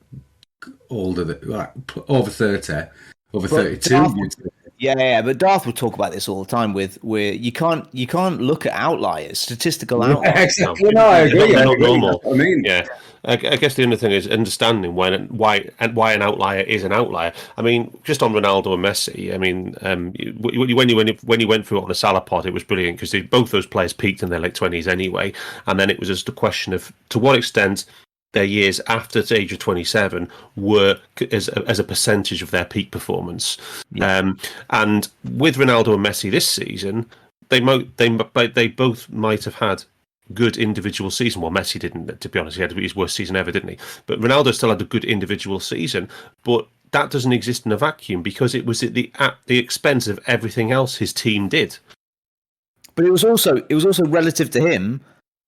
older, over 30, over 32. But Darth will talk about this all the time. Where you can't look at outliers, statistical outliers. Yeah, exactly. No, I agree. Not normal. I mean, yeah. I guess the other thing is understanding why an outlier is an outlier. I mean, just on Ronaldo and Messi. I mean, when you went through it on a Salah pod, it was brilliant because both those players peaked in their late 20s anyway, and then it was just a question of to what extent their years after the age of 27 were as a percentage of their peak performance. Yeah. And with Ronaldo and Messi this season, they both might have had good individual season. Well, Messi didn't, to be honest. He had his worst season ever, didn't he? But Ronaldo still had a good individual season. But that doesn't exist in a vacuum because it was at the expense of everything else his team did. But it was also relative to him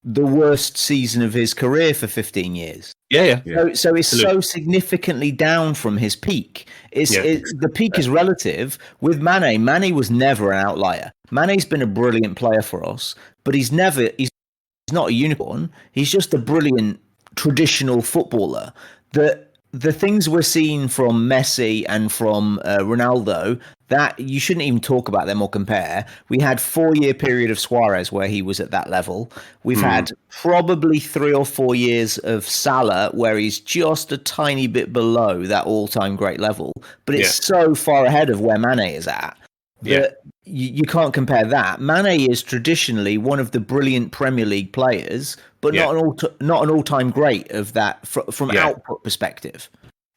the worst season of his career for 15 years. Yeah. So it's so significantly down from his peak. The peak is relative. With Mane, Mane was never an outlier. Mane's been a brilliant player for us, but he's not a unicorn. He's just a brilliant traditional footballer. The things we're seeing from Messi and from Ronaldo, that you shouldn't even talk about them or compare. We had 4-year period of Suarez where he was at that level. We've had probably 3 or 4 years of Salah where he's just a tiny bit below that all-time great level. But it's so far ahead of where Mane is at that you can't compare that. Mane is traditionally one of the brilliant Premier League players, but not an all-time great of that from output perspective.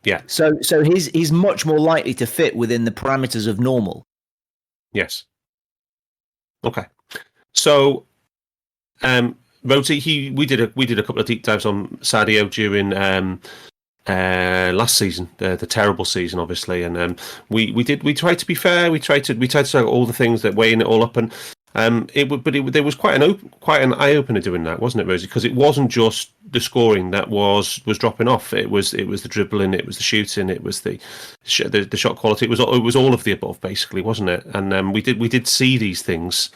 Yeah. So he's much more likely to fit within the parameters of normal. Yes. Okay. So, Rhodesy, we did a couple of deep dives on Sadio during last season, the terrible season, obviously, and we tried to be fair. We tried to say all the things that weighing it all up, and there was quite an eye opener doing that, wasn't it, Rosie? Because it wasn't just the scoring that was dropping off. It was the dribbling, it was the shooting, it was the shot quality. It was all of the above, basically, wasn't it? And we did see these things.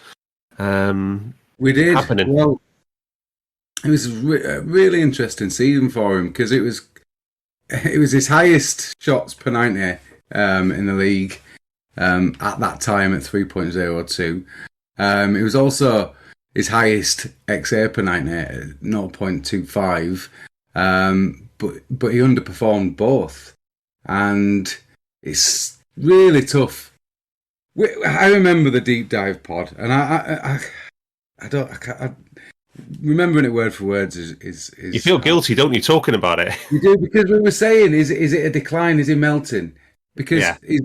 We did happening. Well, it was a really interesting season for him because it was his highest shots per 90 in the league at that time at 3.02. It was also his highest XA per 90 at 0.25. But he underperformed both, and it's really tough. I remember the deep dive pod, and I remembering it word for words is you feel guilty, don't you, talking about it? You do, because we were saying, is it a decline? Is he melting? Because he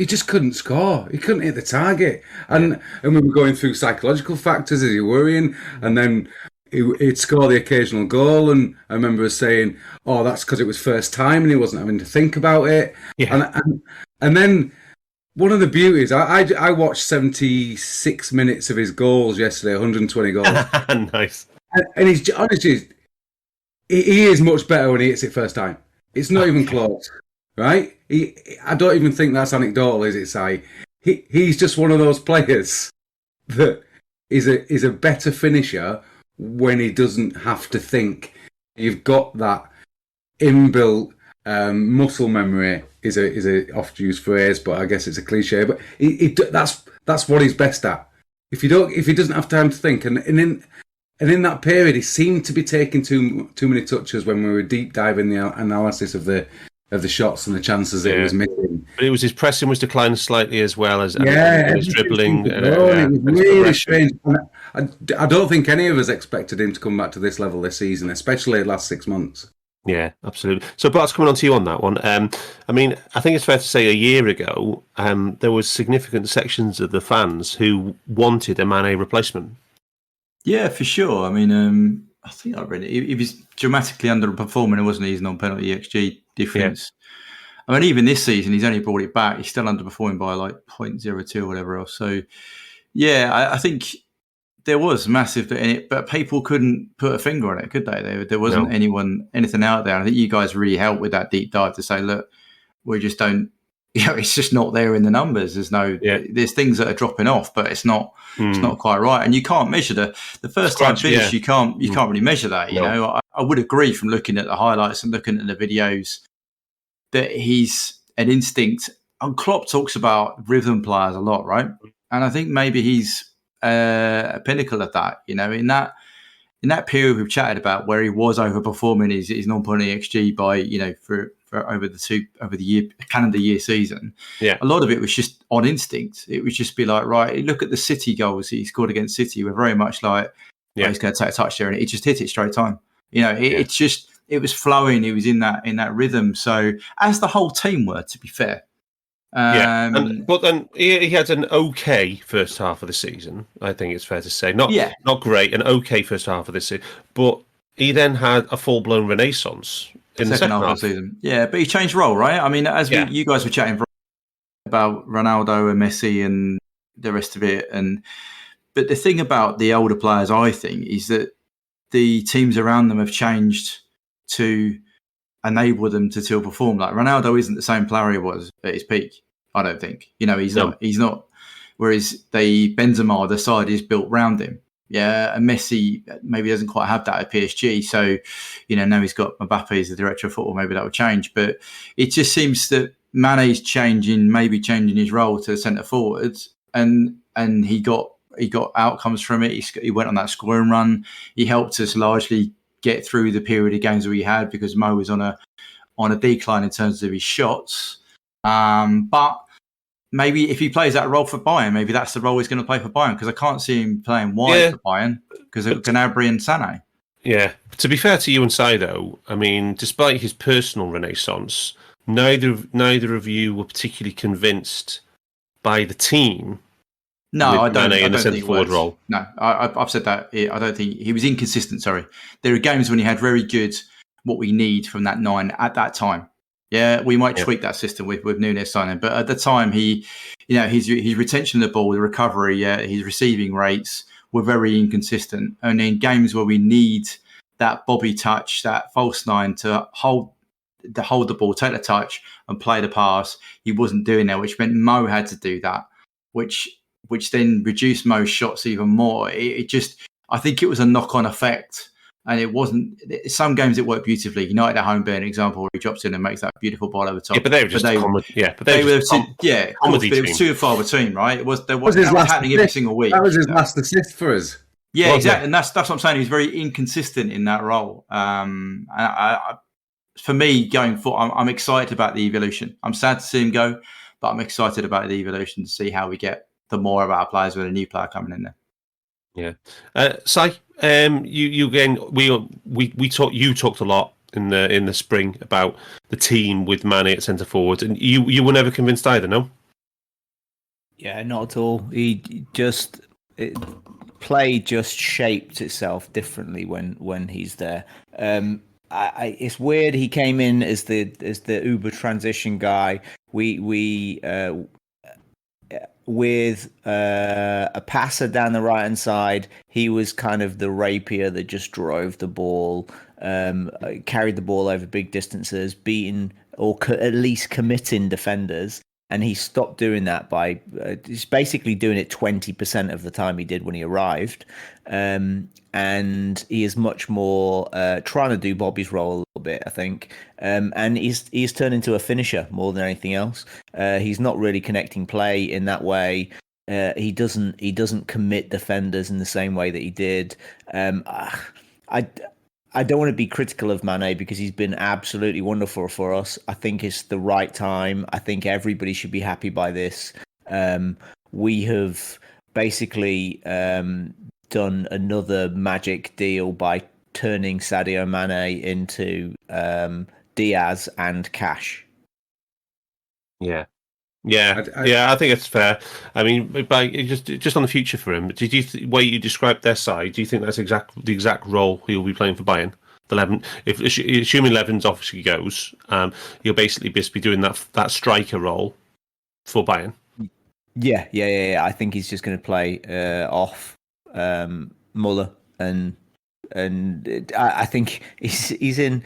just couldn't score. He couldn't hit the target, and we were going through psychological factors. Is he worrying? And then he'd score the occasional goal, and I remember us saying, "Oh, that's because it was first time, and he wasn't having to think about it." Yeah. And then. One of the beauties, I watched 76 minutes of his goals yesterday, 120 goals. Nice. And he's honestly, he is much better when he hits it first time. It's not even close, right? I don't even think that's anecdotal, is it, Si? He's just one of those players that is a better finisher when he doesn't have to think. You've got that inbuilt muscle memory. Is a oft-used phrase, but I guess it's a cliche. But that's what he's best at. If he doesn't have time to think, and in that period, he seemed to be taking too many touches when we were deep diving the analysis of the shots and the chances that he was missing. But it was his pressing was declining slightly as well as his dribbling. It was really strange. I don't think any of us expected him to come back to this level this season, especially the last 6 months. Yeah, absolutely. So, Bart's coming on to you on that one. I mean, I think it's fair to say a year ago, there was significant sections of the fans who wanted a Mane replacement. Yeah, for sure. I mean, I think I read it. He was dramatically underperforming, wasn't he? His non-penalty XG difference. Yeah. I mean, even this season, he's only brought it back. He's still underperforming by like 0.02 or whatever else. So, yeah, I think there was massive in it, but people couldn't put a finger on it, could they? There wasn't anything out there. I think you guys really helped with that deep dive to say, look, we just don't. It's just not there in the numbers. There's things that are dropping off, but it's not quite right. And you can't measure the first time finish. You can't really measure that. You know, I would agree from looking at the highlights and looking at the videos that he's an instinct. And Klopp talks about rhythm players a lot, right? And I think maybe he's a pinnacle of that. You know, in that period we've chatted about where he was overperforming his non-point XG by for over the year calendar year season. Yeah, a lot of it was just on instinct. It would just be like, right, look at the City goals he scored against City. We're very much like, he's going to take a touch there, and it just hit it straight time. You know, it was flowing. He was in that rhythm. So as the whole team were, to be fair. But then he had an okay first half of the season. I think it's fair to say, not great, an okay first half of the season. But he then had a full blown renaissance in the second half of the season. Yeah, but he changed role, right? I mean, you guys were chatting about Ronaldo and Messi and the rest of it, but the thing about the older players, I think, is that the teams around them have changed to enable them to still perform. Like Ronaldo isn't the same player he was at his peak. I don't think. You know, he's not. Whereas Benzema, the side is built around him. Yeah, and Messi maybe doesn't quite have that at PSG. So, now he's got Mbappe as the director of football. Maybe that will change. But it just seems that Mane's changing his role to centre forward, and he got outcomes from it. He went on that scoring run. He helped us largely get through the period of games we had because Mo was on a decline in terms of his shots. But maybe if he plays that role for Bayern, maybe that's the role he's going to play for Bayern, because I can't see him playing wide for Bayern because of Gnabry and Sané. Yeah. To be fair to you and Sadio, I mean, despite his personal renaissance, neither of you were particularly convinced by the team. No, I don't. Mane in the centre forward role. No, I've said that. I don't think he was inconsistent. Sorry, there are games when he had very good what we need from that 9 at that time. Yeah, we might tweak that system with Núñez signing, but at the time, his retention of the ball, the recovery, his receiving rates were very inconsistent. And in games where we need that Bobby touch, that false 9 to hold the ball, take the touch, and play the pass, he wasn't doing that, which meant Mo had to do that, which then reduced Mo's shots even more. I think it was a knock-on effect. And it wasn't. Some games it worked beautifully. United at home being an example where he drops in and makes that beautiful ball over top. Yeah, but they were just comedy. But it was too far between, right? It was happening every single week. That was his last assist for us. Yeah, exactly. And that's what I'm saying. He was very inconsistent in that role. For me, going forward, I'm excited about the evolution. I'm sad to see him go, but I'm excited about the evolution to see how we get the more of our players with a new player coming in there. Yeah, Si, you again. We talked. You talked a lot in the spring about the team with Mane at centre forward, and you were never convinced either, no? Yeah, not at all. Play just shaped itself differently when he's there. It's weird. He came in as the Uber transition guy. With a passer down the right hand side, he was kind of the rapier that just drove the ball, carried the ball over big distances, beating or at least committing defenders. And he stopped doing that by he's basically doing it 20% of the time he did when he arrived. And he is much more trying to do Bobby's role a little bit, I think. And he's turned into a finisher more than anything else. He's not really connecting play in that way. He doesn't commit defenders in the same way that he did. I don't want to be critical of Mane because he's been absolutely wonderful for us. I think it's the right time. I think everybody should be happy by this. We have basically done another magic deal by turning Sadio Mane into Diaz and Cash. I think it's fair. I mean, just on the future for him. Did you way you described their side? Do you think that's the exact role he'll be playing for Bayern? The 11, assuming Levin's obviously goes, he'll basically just be doing that striker role for Bayern. Yeah. I think he's just going to play off Muller, and I think he's in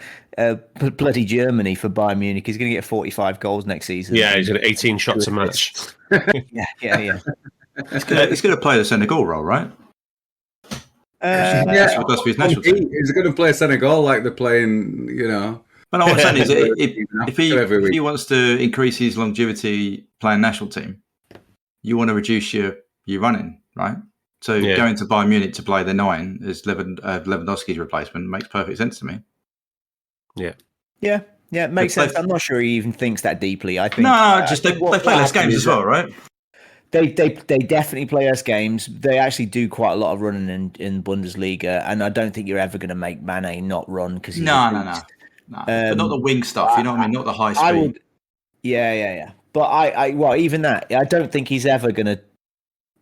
bloody Germany for Bayern Munich. He's going to get 45 goals next season. Yeah, he's got 18 shots a match. Yeah. He's going to play the Senegal role, right? He's going to play Senegal like they're playing, But what I'm saying is, if he wants to increase his longevity playing national team, you want to reduce your running, right? So going to Bayern Munich to play the 9 as Lewandowski's replacement makes perfect sense to me. Yeah, it makes sense. I'm not sure he even thinks that deeply. I think just they play less games as well, right? They definitely play less games. They actually do quite a lot of running in Bundesliga, and I don't think you're ever going to make Mane not run because no. But not the wing stuff. You know what I mean? Not the high speed. Yeah. But well, even that, I don't think he's ever going to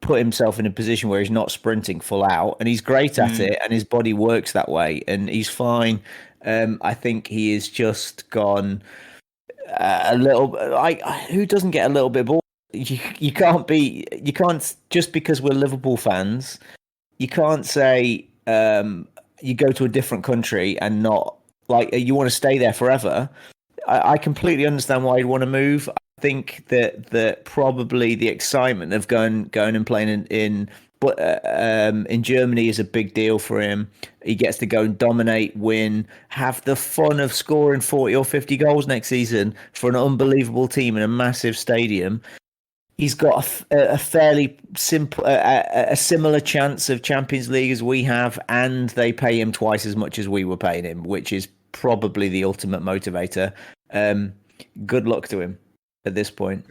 put himself in a position where he's not sprinting full out, and he's great at it, and his body works that way, and he's fine. I think he has just gone a little. Who doesn't get a little bit bored? You can't just because we're Liverpool fans. You can't say you go to a different country and not you want to stay there forever. I completely understand why he'd want to move. I think that probably the excitement of going and playing in Germany is a big deal for him. He gets to go and dominate, win, have the fun of scoring 40 or 50 goals next season for an unbelievable team in a massive stadium. He's got a fairly simple, a similar chance of Champions League as we have, and they pay him twice as much as we were paying him, which is probably the ultimate motivator. Good luck to him at this point.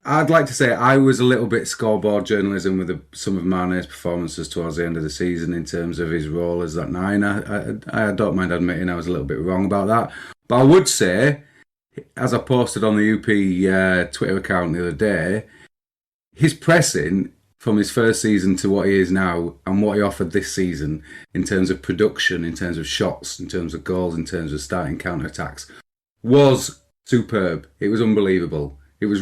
I'd like to say I was a little bit scoreboard journalism with some of Mane's performances towards the end of the season in terms of his role as that 9. I don't mind admitting I was a little bit wrong about that. But I would say, as I posted on the UP Twitter account the other day, his pressing from his first season to what he is now and what he offered this season in terms of production, in terms of shots, in terms of goals, in terms of starting counter-attacks was superb. It was unbelievable. It was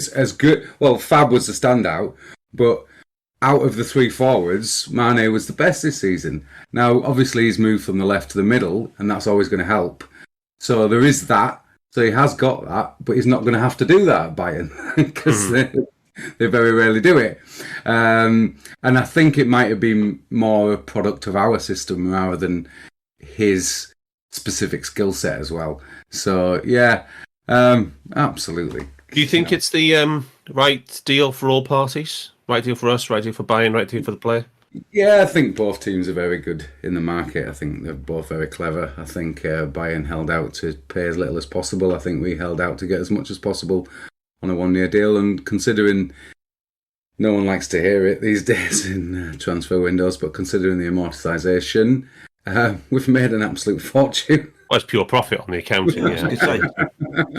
as good. Well, Fab was the standout, but out of the 3 forwards, Mane was the best this season. Now, obviously, he's moved from the left to the middle, and that's always going to help. So there is that. So he has got that, but he's not going to have to do that at Bayern because they very rarely do it. And I think it might have been more a product of our system rather than his specific skill set as well. So, yeah. Absolutely. Do you think it's the right deal for all parties? Right deal for us, right deal for Bayern, right deal for the player? Yeah, I think both teams are very good in the market. I think they're both very clever. I think Bayern held out to pay as little as possible. I think we held out to get as much as possible on a 1-year deal. And considering no one likes to hear it these days in transfer windows, but considering the amortisation, we've made an absolute fortune. Well, it's pure profit on the accounting.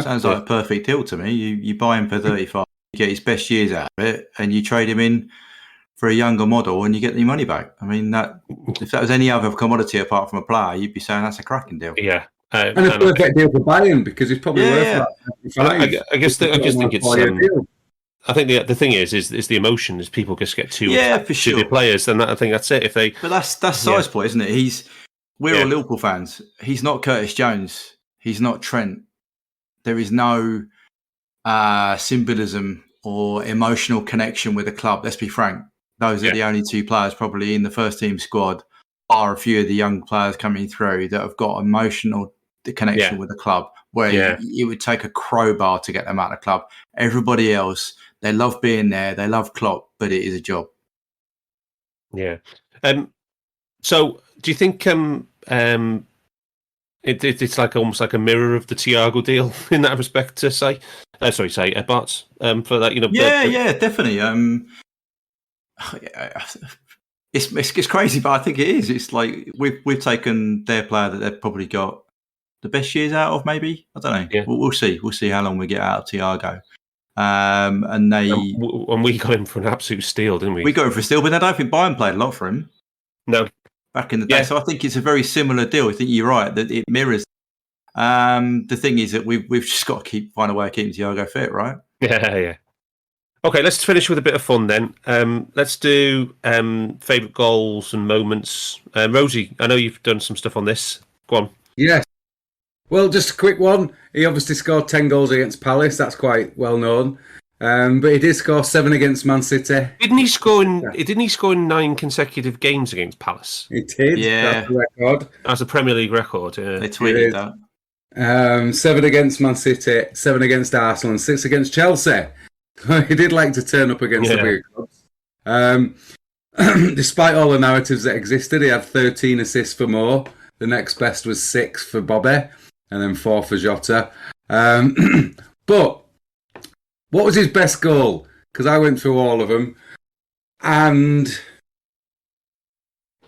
Sounds like a perfect deal to me. You buy him for 35, you get his best years out of it, and you trade him in for a younger model, and you get your money back. I mean, that if that was any other commodity apart from a player, you'd be saying that's a cracking deal. Yeah, and a perfect deal for Bayern because he's probably worth that. I just think it's. I think the thing is the emotion is people just get too attached to the players, and I think that's it. But that's size point, isn't it? We're all Liverpool fans. He's not Curtis Jones. He's not Trent. There is no symbolism or emotional connection with the club. Let's be frank. Those are the only 2 players probably in the first team squad, are a few of the young players coming through that have got emotional connection with the club, where it would take a crowbar to get them out of the club. Everybody else, they love being there. They love Klopp, but it is a job. Yeah. So do you think it's like almost like a mirror of the Thiago deal in that respect? To say, Bart, for that, Yeah, definitely. It's crazy, but I think it is. It's like we've taken their player that they've probably got the best years out of. Maybe, I don't know. Yeah. We'll see. We'll see how long we get out of Thiago. And we got him for an absolute steal, didn't we? We got him for a steal, but I don't think Bayern played a lot for him. No. Back in the day. So I think it's a very similar deal. I think you're right that it mirrors. The thing is that we've just got to find a way of keeping Thiago fit, right? Yeah. Okay, let's finish with a bit of fun then. Let's do favourite goals and moments. Rosie, I know you've done some stuff on this. Go on. Yes. Well, just a quick one. He obviously scored 10 goals against Palace. That's quite well known. But he did score 7 against Man City. Didn't he score in 9 consecutive games against Palace? He did. Yeah. That's the record. That's a Premier League record. Yeah. They tweeted that. 7 against Man City, 7 against Arsenal, and 6 against Chelsea. He did like to turn up against the big clubs. Despite all the narratives that existed, he had 13 assists for Mo. The next best was 6 for Bobby, and then 4 for Jota. But what was his best goal? Because I went through all of them, and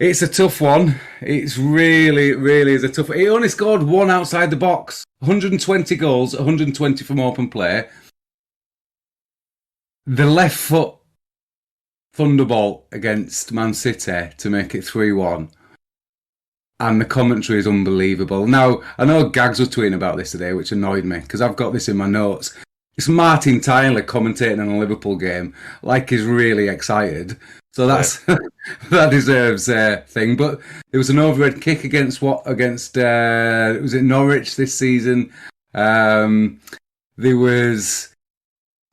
it's a tough one. It's really is a tough one. He only scored 1 outside the box. 120 goals, 120 from open play. The left foot thunderbolt against Man City to make it 3-1. And the commentary is unbelievable. Now, I know Gags was tweeting about this today, which annoyed me, because I've got this in my notes. It's Martin Tyler commentating on a Liverpool game, like he's really excited. So that's that deserves a thing. But there was an overhead kick against was it Norwich this season? There was...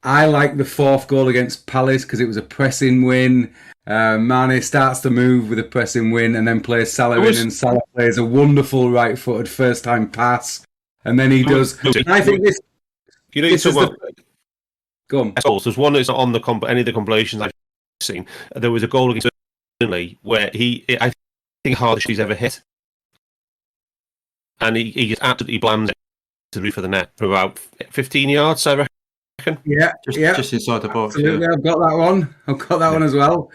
I like the 4th goal against Palace because it was a pressing win. Mane starts to move with a pressing win and then plays Salah in, and Salah plays a wonderful right-footed first-time pass. And then he does... I think this... You know, Go on. There's one that's not on any of the compilations I've seen. There was a goal against Burnley where I think hardest he's ever hit. And he just absolutely blams it to the roof of the net for about 15 yards, I reckon. Yeah, just inside the box. Absolutely, Yeah. I've got that one. One as well.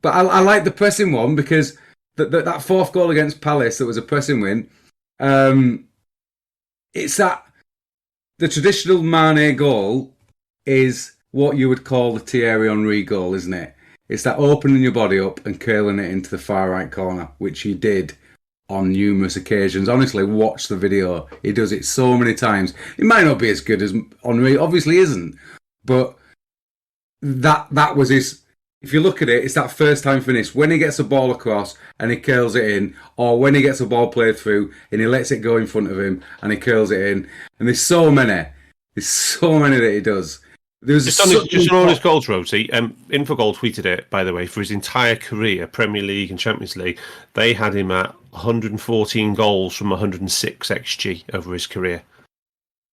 But I like the pressing one because that 4th goal against Palace that was a pressing win. It's that the traditional Mane goal is what you would call the Thierry Henry goal, isn't it? It's that opening your body up and curling it into the far right corner, which he did on numerous occasions. Honestly, watch the video. He does it so many times. It might not be as good as Henry, obviously isn't, but that was his... If you look at it, it's that first time finish. When he gets a ball across and he curls it in, or when he gets a ball played through and he lets it go in front of him and he curls it in. And there's so many that he does. Just on all his goals, Rosie. Infogol tweeted it, by the way, for his entire career, Premier League and Champions League. They had him at 114 goals from 106 XG over his career.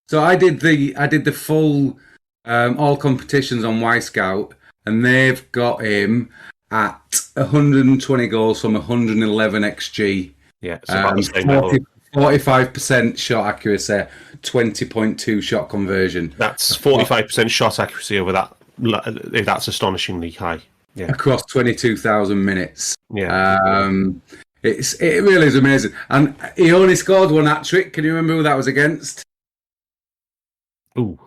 So I did the full all competitions on Y-Scout, and they've got him at 120 goals from 111 XG. Yeah, it's about the same level. 45% shot accuracy, 20.2 shot conversion. That's 45% shot accuracy over that. That's astonishingly high. Yeah. Across 22,000 minutes. Yeah. It really is amazing. And he only scored 1 hat-trick. Can you remember who that was against? Ooh.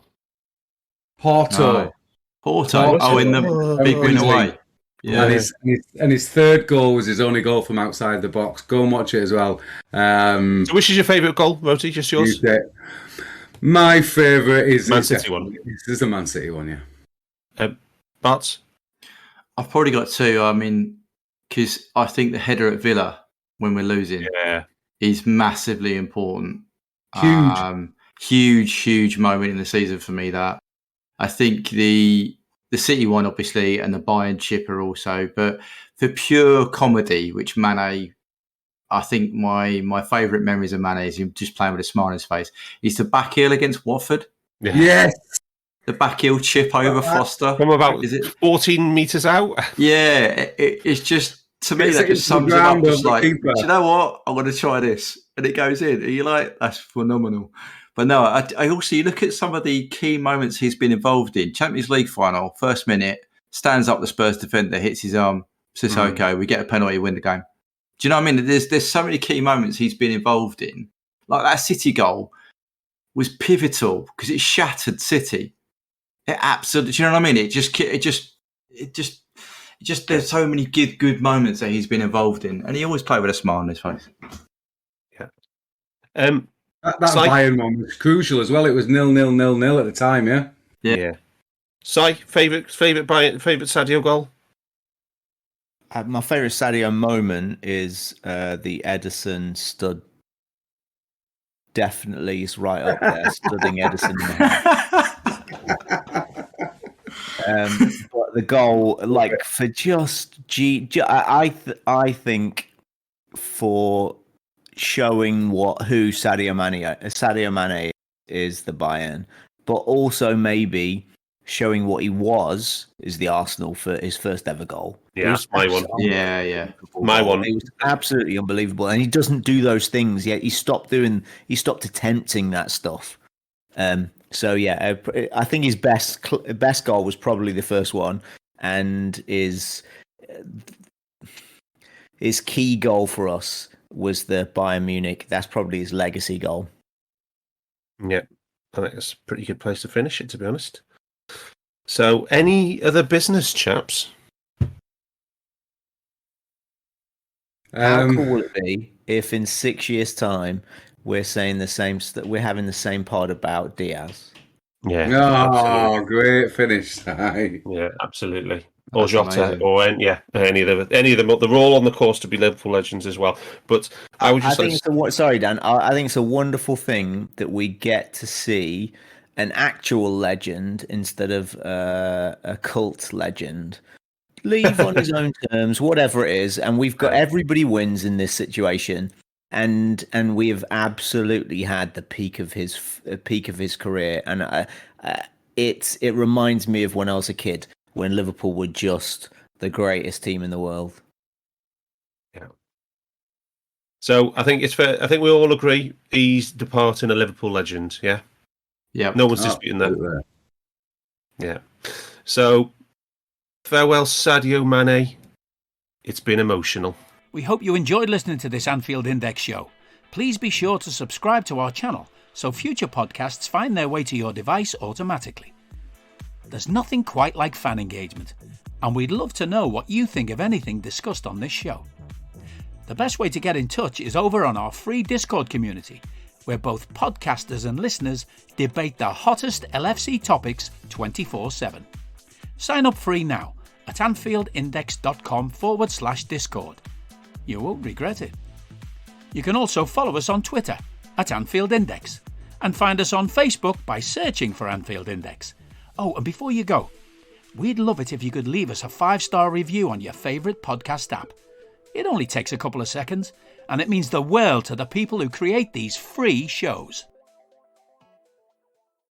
Porto. Porto. Oh, in the big win away. Yeah. And his 3rd goal was his only goal from outside the box. Go and watch it as well. So which is your favourite goal, Rosie? Just yours? My favourite is... Man City one. This is a Man City one, yeah. But I've probably got 2. I mean, because I think the header at Villa when we're losing is massively important. Huge moment in the season for me. That I think the City one, obviously, and the Bayern chipper also. But for pure comedy, which Mane, I think my favourite memories of Mane is him just playing with a smile on his face. Is the back heel against Watford. Yeah. Yes. The back heel chip over Foster. From about 14 metres out. Yeah, it's just, to me, that just sums it up. Just like, do you know what? I'm going to try this. And it goes in. And you're like, that's phenomenal. But no, I also, you look at some of the key moments he's been involved in. Champions League final, first minute, stands up the Spurs defender, hits his arm, says, okay, we get a penalty, win the game. Do you know what I mean? There's so many key moments he's been involved in. Like that City goal was pivotal because it shattered City. It absolutely, do you know what I mean? It just there's so many good moments that he's been involved in, and he always played with a smile on his face. Yeah. That Bayern one was crucial as well. It was 0-0 at the time, yeah? Yeah. Si, favourite Sadio goal? My favourite Sadio moment is the Ederson stud. Definitely is right up there, studding Ederson in the head. But the goal, like for just I think for showing who Sadio Mane is the Bayern, but also maybe showing what he is the Arsenal for his first ever goal. Yeah, that's my one. Yeah. My one. It was absolutely unbelievable, and he doesn't do those things yet. He stopped attempting that stuff. So yeah, I think his best goal was probably the first one, and his key goal for us was the Bayern Munich. That's probably his legacy goal. Yeah, I think that's a pretty good place to finish it, to be honest. So, any other business, chaps? How cool will it be if in 6 years' time we're saying we're having the same pod about Diaz? Yeah. Oh, great finish, Si. Yeah, absolutely. Or That's Jota, amazing. or any of them. They're all on the course to be Liverpool legends as well. But I would just sorry, Dan. I think it's a wonderful thing that we get to see an actual legend instead of a cult legend leave on his own terms, whatever it is, and we've got everybody wins in this situation, and we have absolutely had the peak of his career, and it reminds me of when I was a kid when Liverpool were just the greatest team in the world. Yeah. So I think it's fair. I think we all agree he's departing a Liverpool legend. Yeah. Yeah. No one's disputing that. Yeah. So farewell, Sadio Mane. It's been emotional. We hope you enjoyed listening to this Anfield Index show. Please be sure to subscribe to our channel so future podcasts find their way to your device automatically. There's nothing quite like fan engagement, and we'd love to know what you think of anything discussed on this show. The best way to get in touch is over on our free Discord community, where both podcasters and listeners debate the hottest LFC topics 24/7. Sign up free now at AnfieldIndex.com/Discord. You won't regret it. You can also follow us on Twitter at Anfield Index and find us on Facebook by searching for Anfield Index. Oh, and before you go, we'd love it if you could leave us a 5-star review on your favourite podcast app. It only takes a couple of seconds, and it means the world to the people who create these free shows.